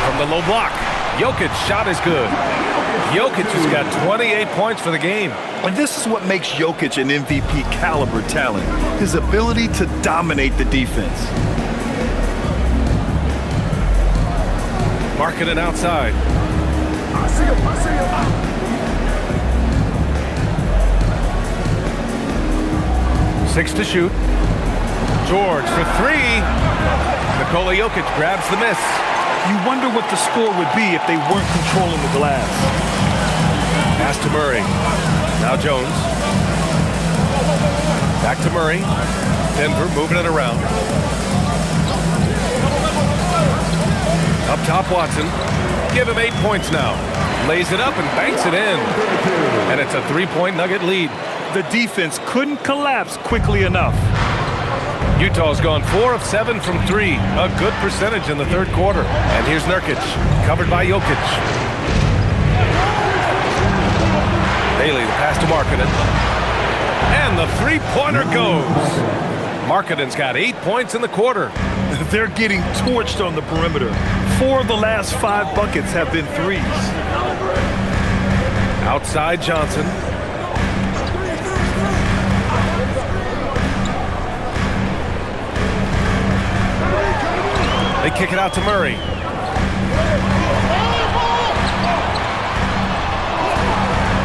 Speaker 3: From the low block, Jokic's shot is good. Jokic has got 28 points for the game.
Speaker 1: And this is what makes Jokic an MVP caliber talent. His ability to dominate the defense.
Speaker 3: Markkanen outside. 6 to shoot. George for 3. Nikola Jokic grabs the miss.
Speaker 1: You wonder what the score would be if they weren't controlling the glass.
Speaker 3: Pass to Murray. Now Jones. Back to Murray. Denver moving it around. Up top, Watson. Give him 8 points now. Lays it up and banks it in. And it's a 3-point Nugget lead.
Speaker 1: The defense couldn't collapse quickly enough.
Speaker 3: Utah's gone 4 of 7 from 3. A good percentage in the third quarter. And here's Nurkic, covered by Jokic. Bailey, the pass to Markkanen. And the three-pointer goes. Markkanen's got 8 points in the quarter.
Speaker 1: They're getting torched on the perimeter. 4 of the last 5 buckets have been threes.
Speaker 3: Outside Johnson. They kick it out to Murray.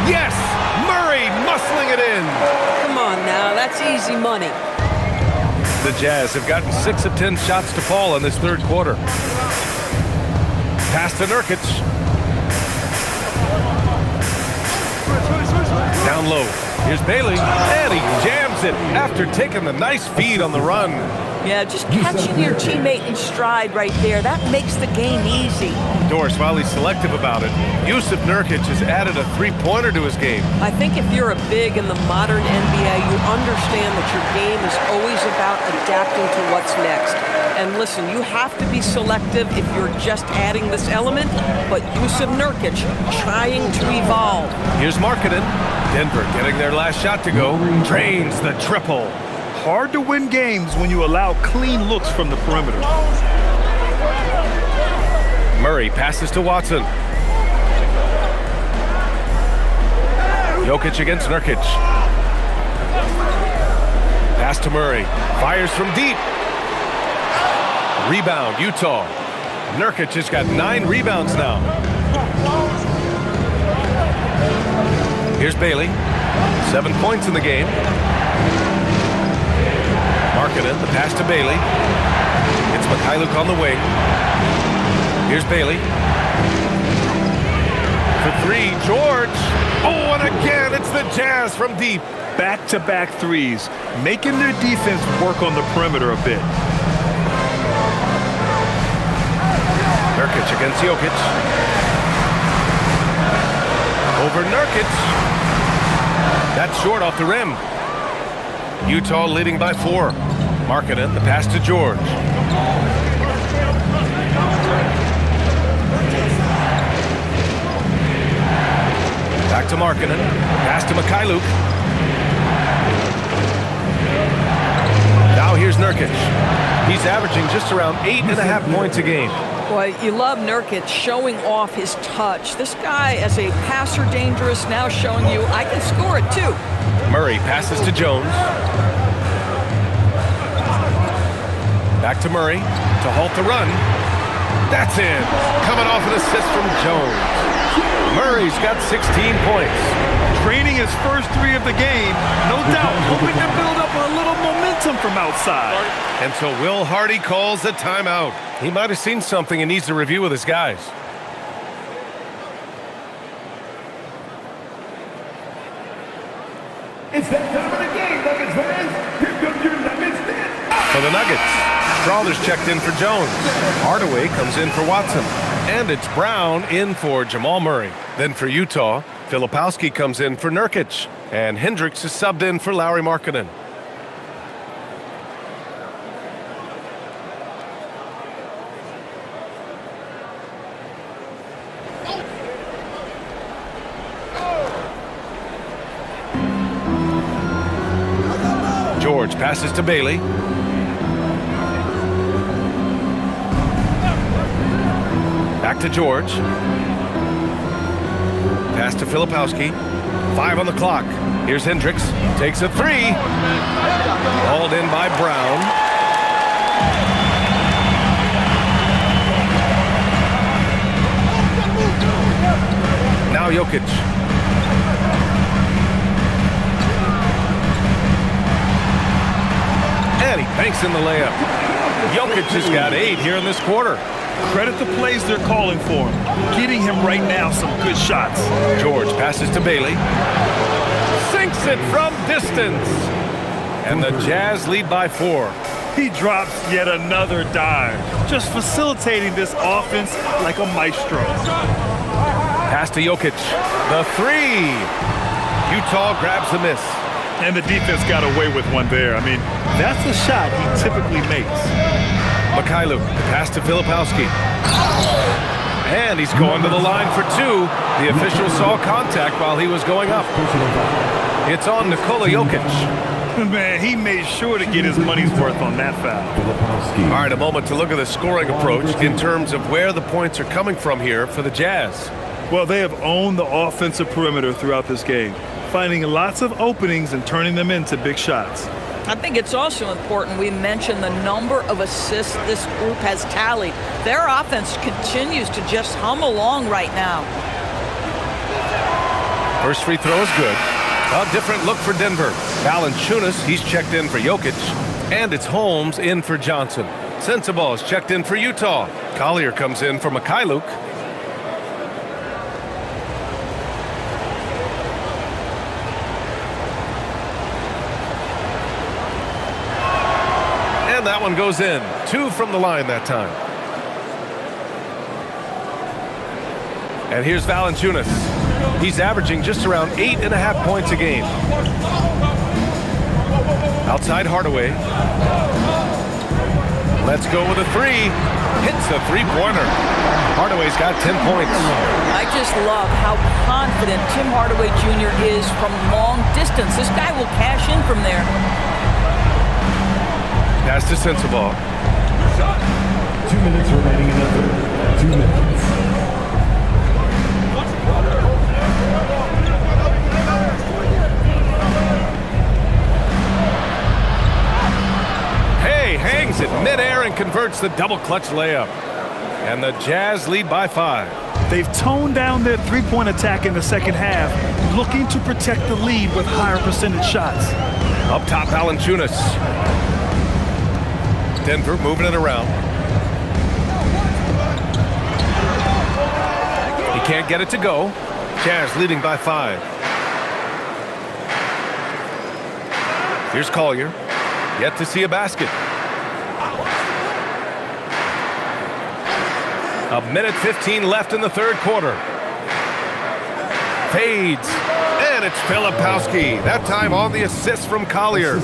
Speaker 3: Yes! Murray muscling it in.
Speaker 10: Come on now, that's easy money.
Speaker 3: The Jazz have gotten 6 of 10 shots to fall in this third quarter. Pass to Nurkic. Down low. Here's Bailey. And he jams it after taking the nice feed on the run.
Speaker 2: Yeah, just catching your teammate in stride right there. That makes the game easy.
Speaker 3: Doris, while he's selective about it, Jusuf Nurkic has added a three-pointer to his game.
Speaker 10: I think if you're a big in the modern NBA, you understand that your game is always about adapting to what's next. And listen, you have to be selective if you're just adding this element, but Jusuf Nurkic trying to evolve.
Speaker 3: Here's Markkanen. Denver getting their last shot to go. Drains the triple.
Speaker 1: Hard to win games when you allow clean looks from the perimeter.
Speaker 3: Murray passes to Watson. Jokic against Nurkic. Pass to Murray. Fires from deep. Rebound, Utah. Nurkic has got 9 rebounds now. Here's Bailey. 7 points in the game. Markkanen, the pass to Bailey. It's Mikhailuk on the wing. Here's Bailey. For 3, George. Oh, and again, it's the Jazz from deep.
Speaker 1: Back-to-back threes, making their defense work on the perimeter a bit.
Speaker 3: Nurkic against Jokic. Over Nurkic. That's short off the rim. Utah leading by 4. Markkanen, the pass to George. Back to Markkanen. Pass to Mikhailuk. Now here's Nurkic. He's averaging just around 8.5 points a game.
Speaker 2: Boy, you love Nurkic showing off his touch. This guy, as a passer, dangerous, now showing you I can score it too.
Speaker 3: Murray passes to Jones. Back to Murray to halt the run. That's in. Coming off an assist from Jones. Murray's got 16 points.
Speaker 1: Training his first 3 of the game, no doubt, hoping to build up a little momentum from outside.
Speaker 3: And so Will Hardy calls a timeout. He might have seen something and needs to review with his guys.
Speaker 5: It's that time of the game, Nuggets fans. Here comes your Nuggets fan.
Speaker 3: For the Nuggets, Strawther's checked in for Jones. Hardaway comes in for Watson. And it's Brown in for Jamal Murray. Then for Utah, Filipowski comes in for Nurkic. And Hendricks is subbed in for Lauri Markkanen. George passes to Bailey. Back to George. Pass to Filipowski. 5 on the clock. Here's Hendricks. Takes a 3. Hauled in by Brown. Now Jokic. And he banks in the layup. Jokic has got 8 here in this quarter.
Speaker 1: Credit the plays they're calling for him. Getting him right now some good shots.
Speaker 3: George passes to Bailey. Sinks it from distance. And the Jazz lead by 4.
Speaker 1: He drops yet another dime, just facilitating this offense like a maestro.
Speaker 3: Pass to Jokic. The 3. Utah grabs the miss.
Speaker 1: And the defense got away with one there. I mean, that's a shot he typically makes.
Speaker 3: Mikhailuk, pass to Filipowski. And he's going to the line for 2. The official saw contact while he was going up. It's on Nikola Jokic.
Speaker 1: Man, he made sure to get his money's worth on that foul.
Speaker 3: All right, a moment to look at the scoring approach in terms of where the points are coming from here for the Jazz.
Speaker 1: Well, they have owned the offensive perimeter throughout this game, finding lots of openings and turning them into big shots.
Speaker 2: I think it's also important we mention the number of assists this group has tallied. Their offense continues to just hum along right now.
Speaker 3: First free throw is good. A different look for Denver. Valanciunas, he's checked in for Jokic. And it's Holmes in for Johnson. Sensabaugh is checked in for Utah. Collier comes in for Mikhailuk. And that one goes in. 2 from the line that time. And here's Valanciunas. He's averaging just around 8.5 points a game. Outside Hardaway. Let's go with a 3. Hits a 3-pointer. Hardaway's got 10 points.
Speaker 2: I just love how confident Tim Hardaway Jr. is from long distance. This guy will cash in from there.
Speaker 3: Pass to Sensabaugh.
Speaker 5: 2 minutes remaining in the third. 2 minutes.
Speaker 3: Hay hangs it midair and converts the double clutch layup. And the Jazz lead by 5.
Speaker 1: They've toned down their three-point attack in the second half, looking to protect the lead with higher percentage shots.
Speaker 3: Up top, Valanciunas. Denver moving it around. He can't get it to go. Jazz leading by 5. Here's Collier. Yet to see a basket. 1:15 left in the third quarter. Fades. And it's Filipowski. That time on the assist from Collier.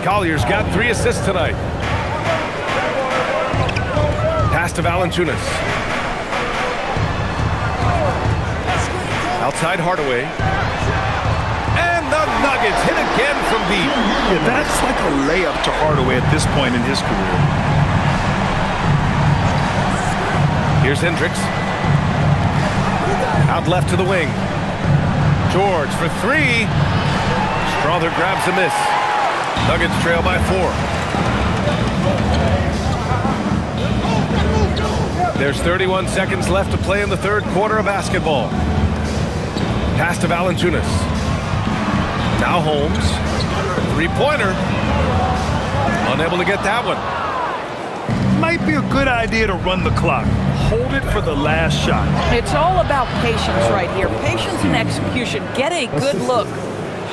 Speaker 3: Collier's got 3 assists tonight. Pass to Valanciunas. Outside Hardaway. And the Nuggets hit again from deep.
Speaker 1: Yeah, that's like a layup to Hardaway at this point in his career.
Speaker 3: Here's Hendricks. Out left to the wing. George for 3. Strawther grabs the miss. Nuggets trail by 4. There's 31 seconds left to play in the third quarter of basketball. Pass to Valanciunas. Now Holmes. Three-pointer. Unable to get that one.
Speaker 1: Might be a good idea to run the clock. Hold it for the last shot.
Speaker 2: It's all about patience right here. Patience and execution. Get a good look.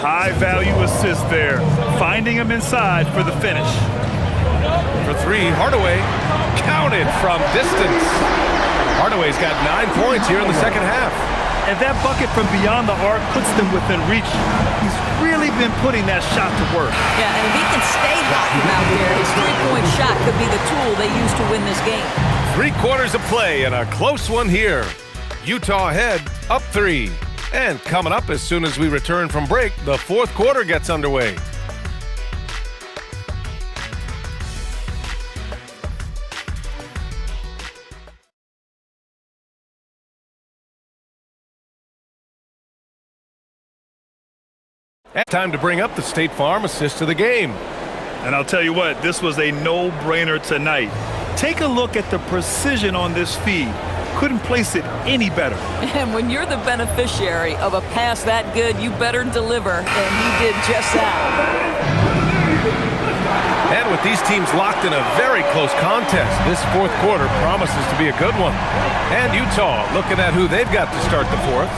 Speaker 1: High value assist there. Finding him inside for the finish.
Speaker 3: For three, Hardaway counted from distance. Hardaway's got 9 points here in the second half.
Speaker 1: And that bucket from beyond the arc puts them within reach. He's really been putting that shot to work.
Speaker 2: Yeah, and if he can stay hot from out there, his three-point shot could be the tool they use to win this game.
Speaker 3: 3 quarters of play and a close one here. Utah ahead, up 3. And coming up as soon as we return from break, the fourth quarter gets underway. And time to bring up the State Farm assist to the game.
Speaker 1: And I'll tell you what, this was a no-brainer tonight. Take a look at the precision on this feed. Couldn't place it any better.
Speaker 2: And when you're the beneficiary of a pass that good, you better deliver, and he did just that.
Speaker 3: And with these teams locked in a very close contest, this fourth quarter promises to be a good one. And Utah looking at who they've got to start the fourth.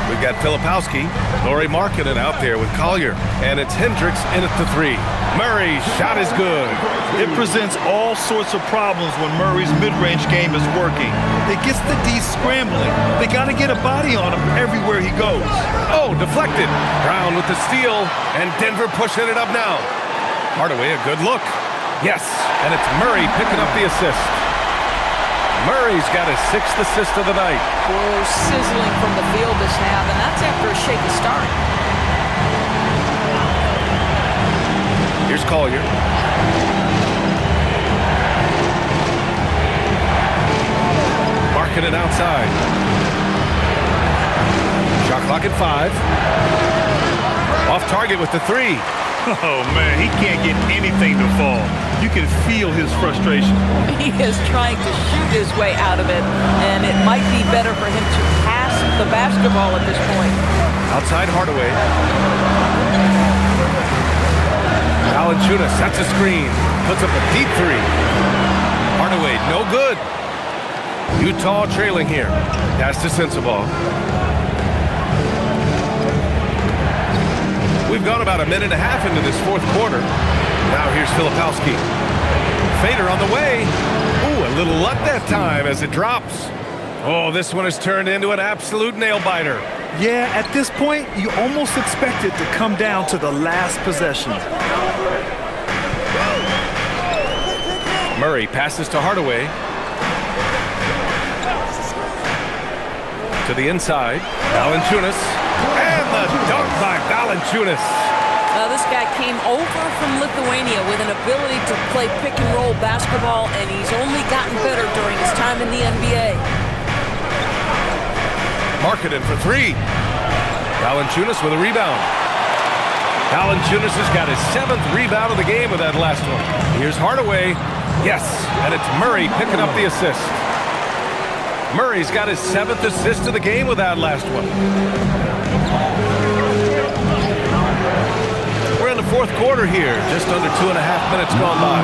Speaker 3: We've got Filipowski, Lauri Markkanen out there with Collier, and it's Hendricks in at the 3. Murray's shot is good.
Speaker 1: It presents all sorts of problems when Murray's mid-range game is working. It gets the D scrambling. They got to get a body on him everywhere he goes.
Speaker 3: Oh, deflected. Brown with the steal, and Denver pushing it up now. Hardaway, a good look. Yes, and it's Murray picking up the assist. Murray's got his 6th assist of the night.
Speaker 2: Oh, sizzling from the field this half, and that's after a shaky start.
Speaker 3: Here's Collier. Markkanen outside. Shot clock at 5. Off target with the 3.
Speaker 1: Oh, man, he can't get anything to fall. You can feel his frustration.
Speaker 2: He is trying to shoot his way out of it, and it might be better for him to pass the basketball at this point.
Speaker 3: Outside Hardaway. Valanciunas sets a screen. Puts up a deep 3. Hardaway, no good. Utah trailing here. Pass to Sensabaugh. We've gone about a minute and a half into this fourth quarter. Now here's Filipowski. Fader on the way. Ooh, a little luck that time as it drops. Oh, this one has turned into an absolute nail-biter.
Speaker 1: Yeah, at this point, you almost expect it to come down to the last possession.
Speaker 3: Murray passes to Hardaway. To the inside. Valanciunas. And the dunk by Valanciunas.
Speaker 2: This guy came over from Lithuania with an ability to play pick-and-roll basketball, and he's only gotten better during his time in the NBA.
Speaker 3: Markkanen for 3. Valanciunas with a rebound. Valanciunas has got his 7th rebound of the game with that last one. Here's Hardaway. Yes, and it's Murray picking up the assist. Murray's got his 7th assist of the game with that last one. We're in the fourth quarter here, just under 2.5 minutes gone by.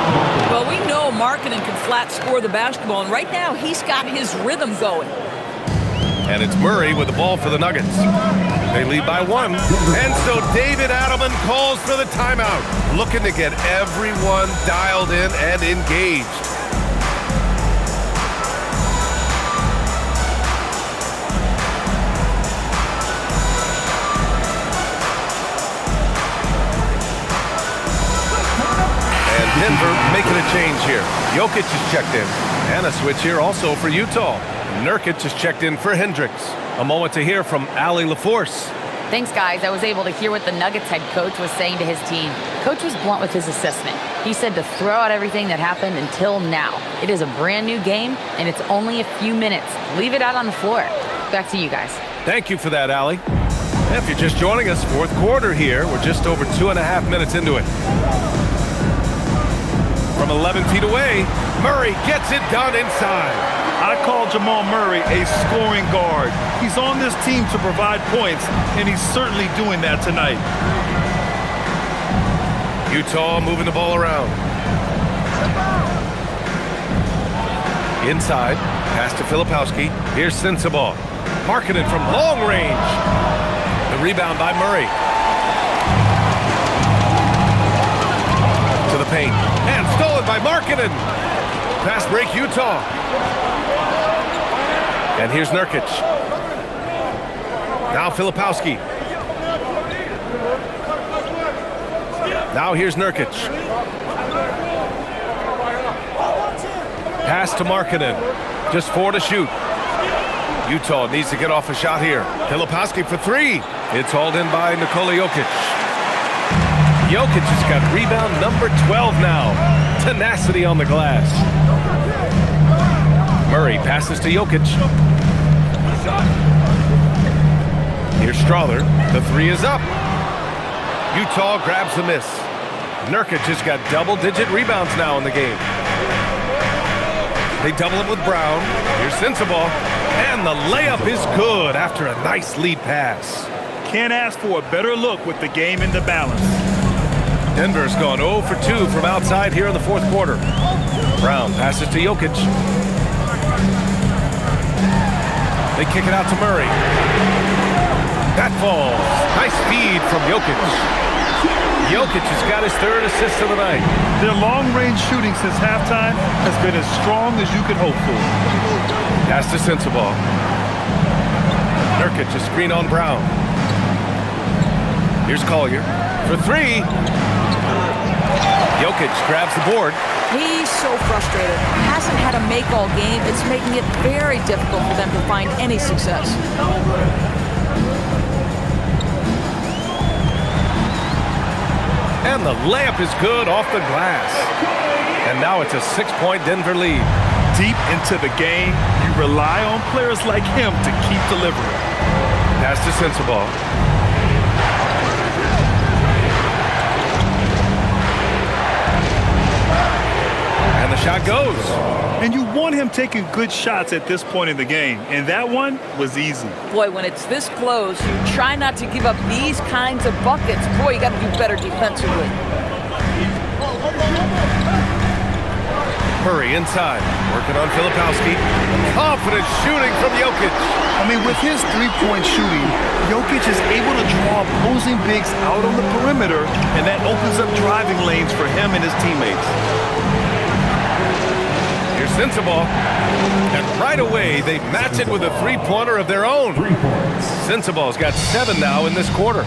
Speaker 2: Well, we know Markkanen can flat score the basketball, and right now he's got his rhythm going.
Speaker 3: And it's Murray with the ball for the Nuggets. They lead by 1. And so David Adelman calls for the timeout, looking to get everyone dialed in and engaged. Denver making a change here. Jokic is checked in. And a switch here also for Utah. Nurkic is checked in for Hendricks. A moment to hear from Allie LaForce.
Speaker 4: Thanks, guys. I was able to hear what the Nuggets head coach was saying to his team. Coach was blunt with his assessment. He said to throw out everything that happened until now. It is a brand new game, and it's only a few minutes. Leave it out on the floor. Back to you guys.
Speaker 3: Thank you for that, Allie. If you're just joining us, fourth quarter here. We're just over 2.5 minutes into it. From 11 feet away, Murray gets it done inside.
Speaker 1: I call Jamal Murray a scoring guard. He's on this team to provide points, and he's certainly doing that tonight.
Speaker 3: Utah moving the ball around. Inside, pass to Filipowski. Here's Sensabaugh. Marketed from long range. The rebound by Murray. To the paint. And stolen by Marketed. Fast break Utah. And here's Nurkic. Now Filipowski. Now here's Nurkic. Pass to Markkanen. Just 4 to shoot. Utah needs to get off a shot here. Filipowski for 3. It's hauled in by Nikola Jokic. Jokic has got rebound number 12 now. Tenacity on the glass. Murray passes to Jokic. Here's Strawther. The 3 is up. Utah grabs the miss. Nurkic has got double-digit rebounds now in the game. They double it with Brown. Here's Sensabaugh. And the layup is good after a nice lead pass.
Speaker 1: Can't ask for a better look with the game in the balance.
Speaker 3: Denver's gone 0 for 2 from outside here in the fourth quarter. Brown passes to Jokic. They kick it out to Murray. That falls. Nice feed from Jokic. Jokic has got his 3rd assist of the night.
Speaker 1: Their long-range shooting since halftime has been as strong as you could hope for.
Speaker 3: Pass to Sensabaugh. Nurkic, a screen on Brown. Here's Collier for 3. Jokic grabs the board.
Speaker 2: He's so frustrated. Hasn't had a make all game. It's making it very difficult for them to find any success.
Speaker 3: And the layup is good off the glass. And now it's a 6-point Denver lead.
Speaker 1: Deep into the game, you rely on players like him to keep delivering.
Speaker 3: Pass to Sensabaugh. And the shot goes.
Speaker 1: And you want him taking good shots at this point in the game. And that one was easy.
Speaker 2: Boy, when it's this close, you try not to give up these kinds of buckets. Boy, you got to do better defensively.
Speaker 3: Murray inside, working on Filipowski. Confident shooting from Jokic.
Speaker 1: I mean, with his three-point shooting, Jokic is able to draw opposing bigs out on the perimeter, and that opens up driving lanes for him and his teammates.
Speaker 3: Here's Sensabaugh. And right away, they match it with a three-pointer of their own. Sensabaugh's got 7 now in this quarter.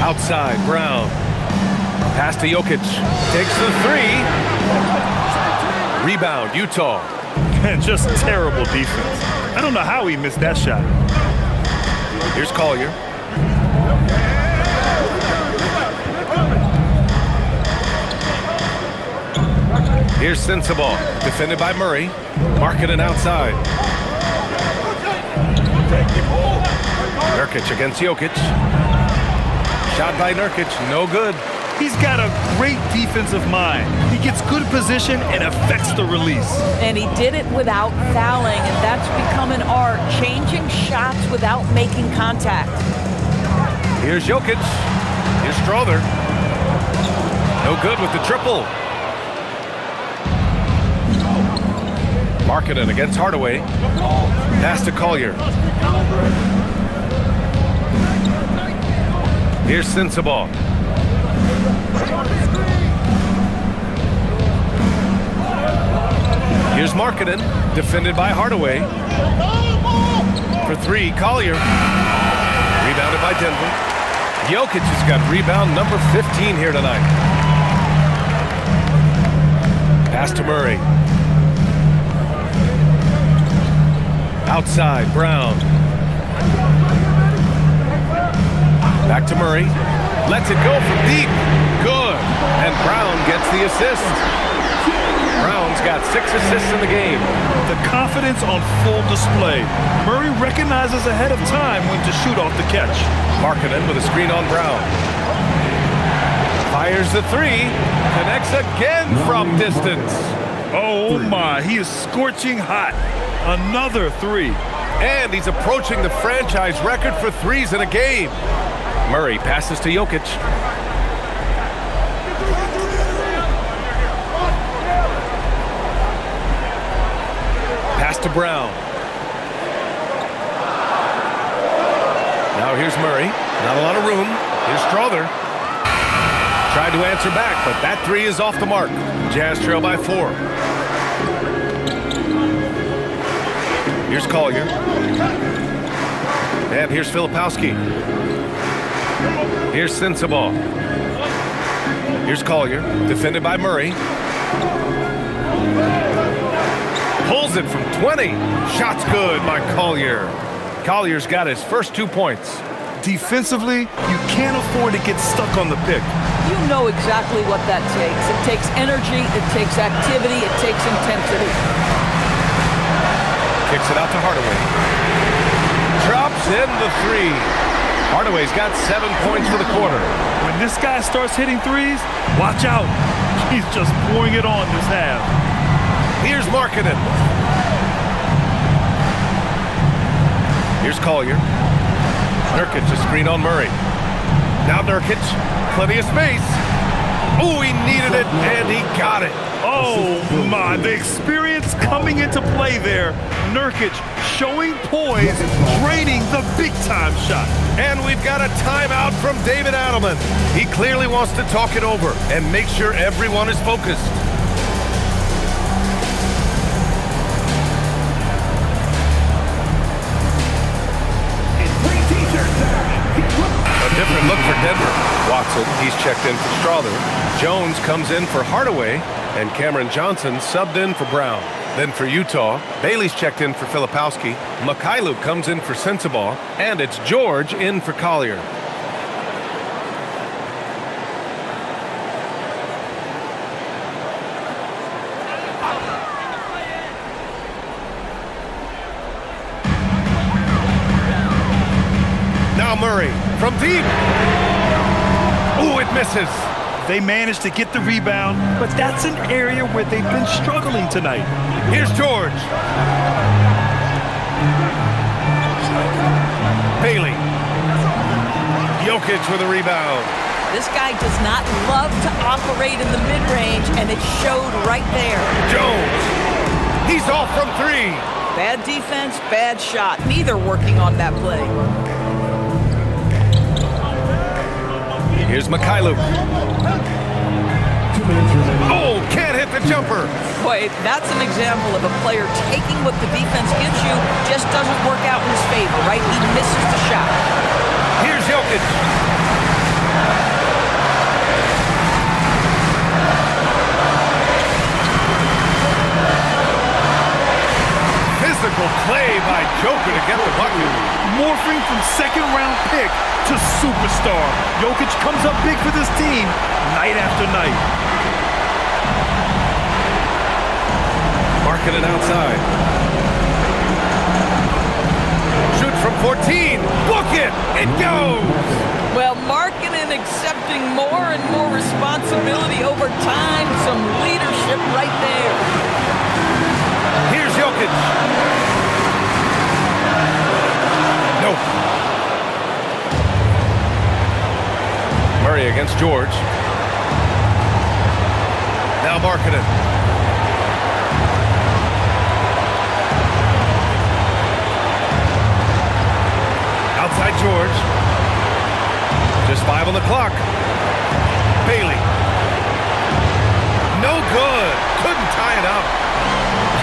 Speaker 3: Outside, Brown. Pass to Jokic. Takes the 3. Rebound, Utah.
Speaker 1: And just terrible defense. I don't know how he missed that shot.
Speaker 3: Here's Collier. Here's Sensabaugh, defended by Murray. Markkanen outside. Nurkic against Jokic. Shot by Nurkic, no good.
Speaker 1: He's got a great defensive mind. He gets good position and affects the release.
Speaker 2: And he did it without fouling, and that's become an art, changing shots without making contact.
Speaker 3: Here's Jokic. Here's Strawther. No good with the triple. Markkanen against Hardaway. Pass to Collier. Here's Sensabaugh. Here's Markkanen, defended by Hardaway. For 3, Collier. Rebounded by Denver. Jokic has got rebound number 15 here tonight. Pass to Murray. Outside, Brown. Back to Murray. Lets it go from deep. Good. And Brown gets the assist. Brown's got 6 assists in the game.
Speaker 1: The confidence on full display. Murray recognizes ahead of time when to shoot off the catch.
Speaker 3: Markkanen with a screen on Brown. Fires the three. Connects again from distance.
Speaker 1: Oh my, he is scorching hot. Another three.
Speaker 3: And he's approaching the franchise record for threes in a game. Murray passes to Jokic. Pass to Brown. Now here's Murray. Not a lot of room. Here's Strother. Tried to answer back, but that three is off the mark. Jazz trail by 4. Here's Collier. And here's Filipowski. Here's Sensabaugh. Here's Collier, defended by Murray. Pulls it from 20. Shot's good by Collier. Collier's got his first 2 points.
Speaker 1: Defensively, you can't afford to get stuck on the pick.
Speaker 2: You know exactly what that takes. It takes energy, it takes activity, it takes intensity.
Speaker 3: Kicks it out to Hardaway. Drops in the three. Hardaway's got 7 points for the quarter.
Speaker 1: When this guy starts hitting threes, watch out. He's just pouring it on this half.
Speaker 3: Here's Markkanen. Here's Collier. Nurkic, a screen on Murray. Now Nurkic, plenty of space. Oh, he needed it, and he got it.
Speaker 1: Oh my, the experience coming into play there. Nurkic showing poise, draining the big-time shot.
Speaker 3: And we've got a timeout from David Adelman. He clearly wants to talk it over and make sure everyone is focused. A different look for Denver. Watson, he's checked in for Strother. Jones comes in for Hardaway, and Cameron Johnson subbed in for Brown. Then for Utah, Bailey's checked in for Filipowski. Mikhailuk comes in for Sensabaugh, and it's George in for Collier. Now Murray from deep. Ooh, it misses.
Speaker 1: They managed to get the rebound, but that's an area where they've been struggling tonight.
Speaker 3: Here's George. Bailey. Jokic with a rebound.
Speaker 2: This guy does not love to operate in the mid-range, and it showed right there.
Speaker 3: Jones. He's off from 3.
Speaker 2: Bad defense, bad shot. Neither working on that play.
Speaker 3: Here's Mikhailuk.
Speaker 5: 2 minutes remaining.
Speaker 3: Oh, can't hit the jumper.
Speaker 2: Boy, that's an example of a player taking what the defense gives you, just doesn't work out in his favor, right? He misses the shot.
Speaker 3: Here's Jokic. Physical play by Joker to get the bucket.
Speaker 1: Morphing from second-round pick to superstar. Jokic comes up big for this team night after night.
Speaker 3: Marking it outside. Shoot from 14. Book it. It goes.
Speaker 2: Well, Markkanen accepting more and more responsibility over time. Some leadership right there.
Speaker 3: Here's Jokic. Nope. Murray against George. Now Markkanen. Outside George. Just 5 on the clock. Bailey. No good. Couldn't tie it up.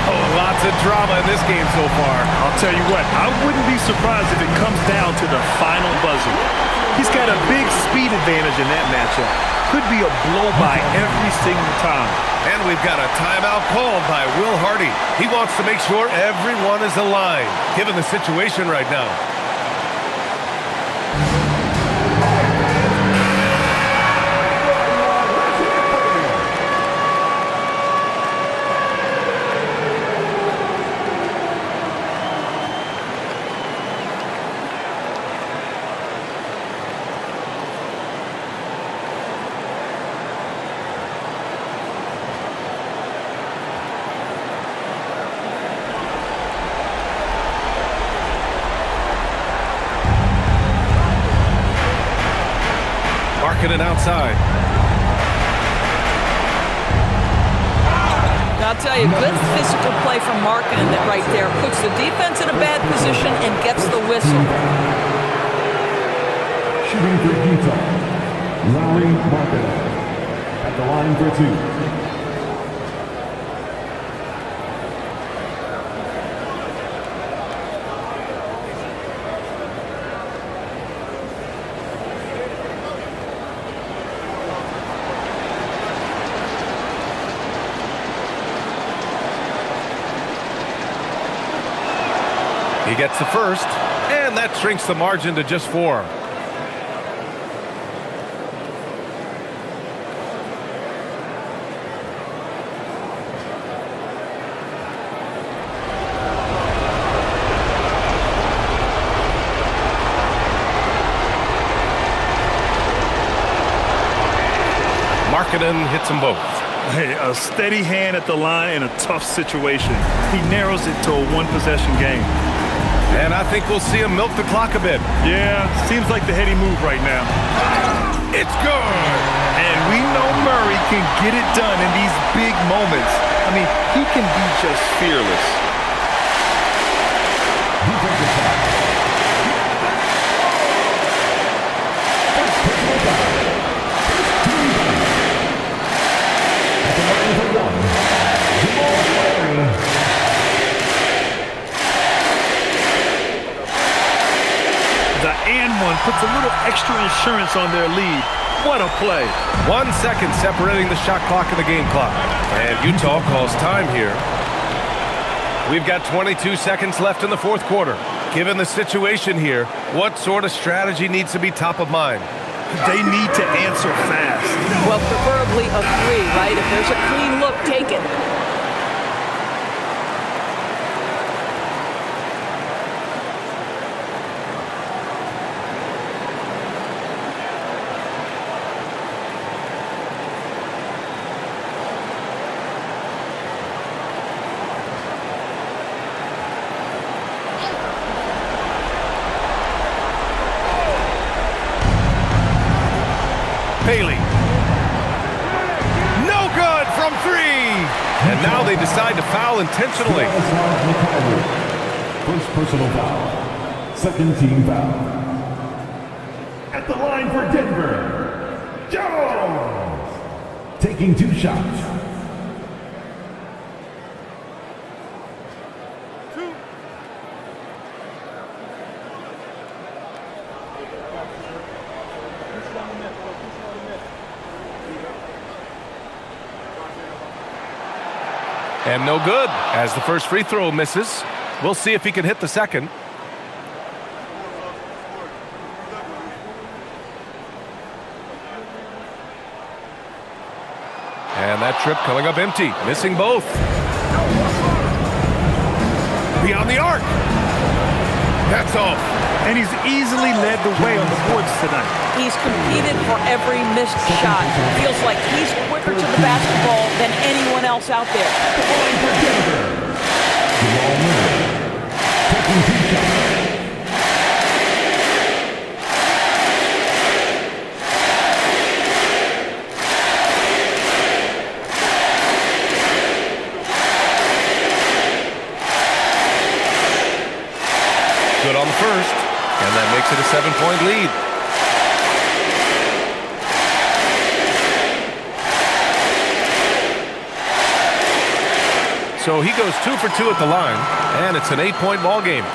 Speaker 3: Oh, lots of drama in this game so far.
Speaker 1: I'll tell you what, I wouldn't be surprised if it comes down to the final buzzer. He's got a big speed advantage in that matchup. Could be a blow-by every single time.
Speaker 3: And we've got a timeout called by Will Hardy. He wants to make sure everyone is aligned, given the situation right now. Marketing outside.
Speaker 2: I'll tell you, good physical play from Markkanen that right there puts the defense in a bad position and gets the whistle.
Speaker 5: Shooting for Utah, Larry Markkanen at the line for 2.
Speaker 3: He gets the first, and that shrinks the margin to just 4. Markkanen hits them both.
Speaker 1: Hey, a steady hand at the line in a tough situation. He narrows it to a one-possession game.
Speaker 3: And I think we'll see him milk the clock a bit.
Speaker 1: Yeah, seems like the heady move right now.
Speaker 3: It's good!
Speaker 1: And we know Murray can get it done in these big moments. I mean, he can be just fearless. The and one puts a little extra insurance on their lead. What a play.
Speaker 3: 1 second separating the shot clock and the game clock. And Utah calls time here. We've got 22 seconds left in the fourth quarter. Given the situation here, what sort of strategy needs to be top of mind?
Speaker 1: They need to answer fast.
Speaker 2: Well, preferably a 3, right? If there's a clean look, take it.
Speaker 3: Bailey. No good from 3. And now they decide to foul intentionally.
Speaker 5: First personal foul. Second team foul. At the line for Denver, Jones. Taking 2 shots.
Speaker 3: And no good, as the first free throw misses. We'll see if he can hit the second. And that trip coming up empty, missing both. Beyond the arc. That's off.
Speaker 1: And he's easily led the way on the boards tonight.
Speaker 2: He's competed for every missed shot. Feels like he's quicker to the basketball than anyone else out there.
Speaker 3: Good on the first, and that makes it a 7-point lead. So he goes 2 for 2 at the line, and it's an 8-point ball game.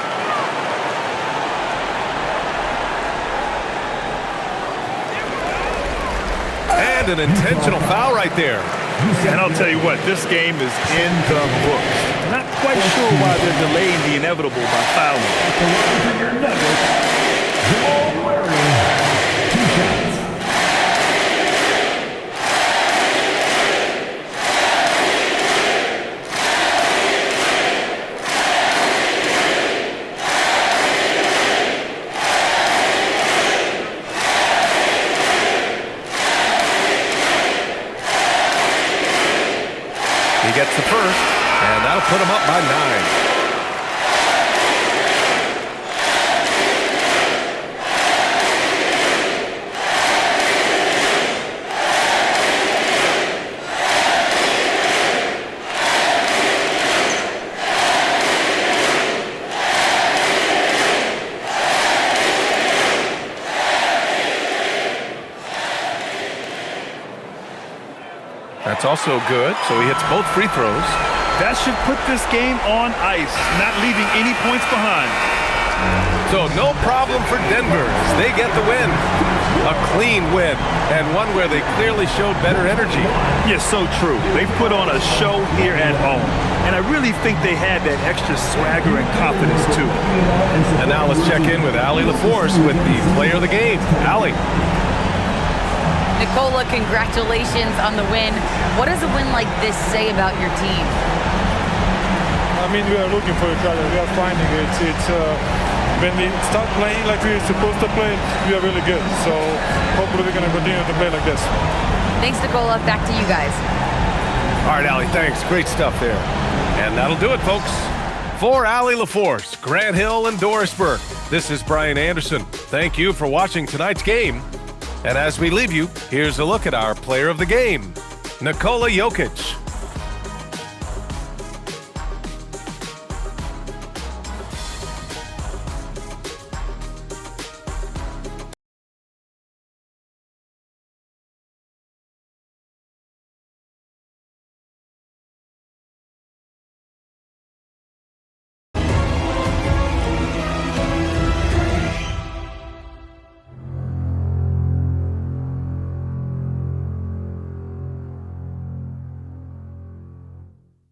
Speaker 3: And an intentional foul right there.
Speaker 1: And I'll tell you what, this game is in the books. Not quite sure why they're delaying the inevitable by fouling.
Speaker 3: He gets the first, and that'll put him up by 9. That's also good, so he hits both free throws.
Speaker 1: That should put this game on ice, not leaving any points behind.
Speaker 3: So no problem for Denver as they get the win. A clean win, and one where they clearly showed better energy.
Speaker 1: Yes, so true. They put on a show here at home, and I really think they had that extra swagger and confidence too.
Speaker 3: And now let's check in with Allie LaForce with the player of the game. Allie.
Speaker 4: Nikola, congratulations on the win. What does a win like this say about your team?
Speaker 11: I mean, we are looking for each other. We are finding it. When we start playing like we're supposed to play, we are really good. So hopefully we're going to continue to play like this.
Speaker 4: Thanks, Nikola. Back to you guys.
Speaker 3: All right, Allie, thanks. Great stuff there. And that'll do it, folks. For Allie LaForce, Grant Hill, and Dorisburg, this is Brian Anderson. Thank you for watching tonight's game. And as we leave you, here's a look at our player of the game, Nikola Jokic.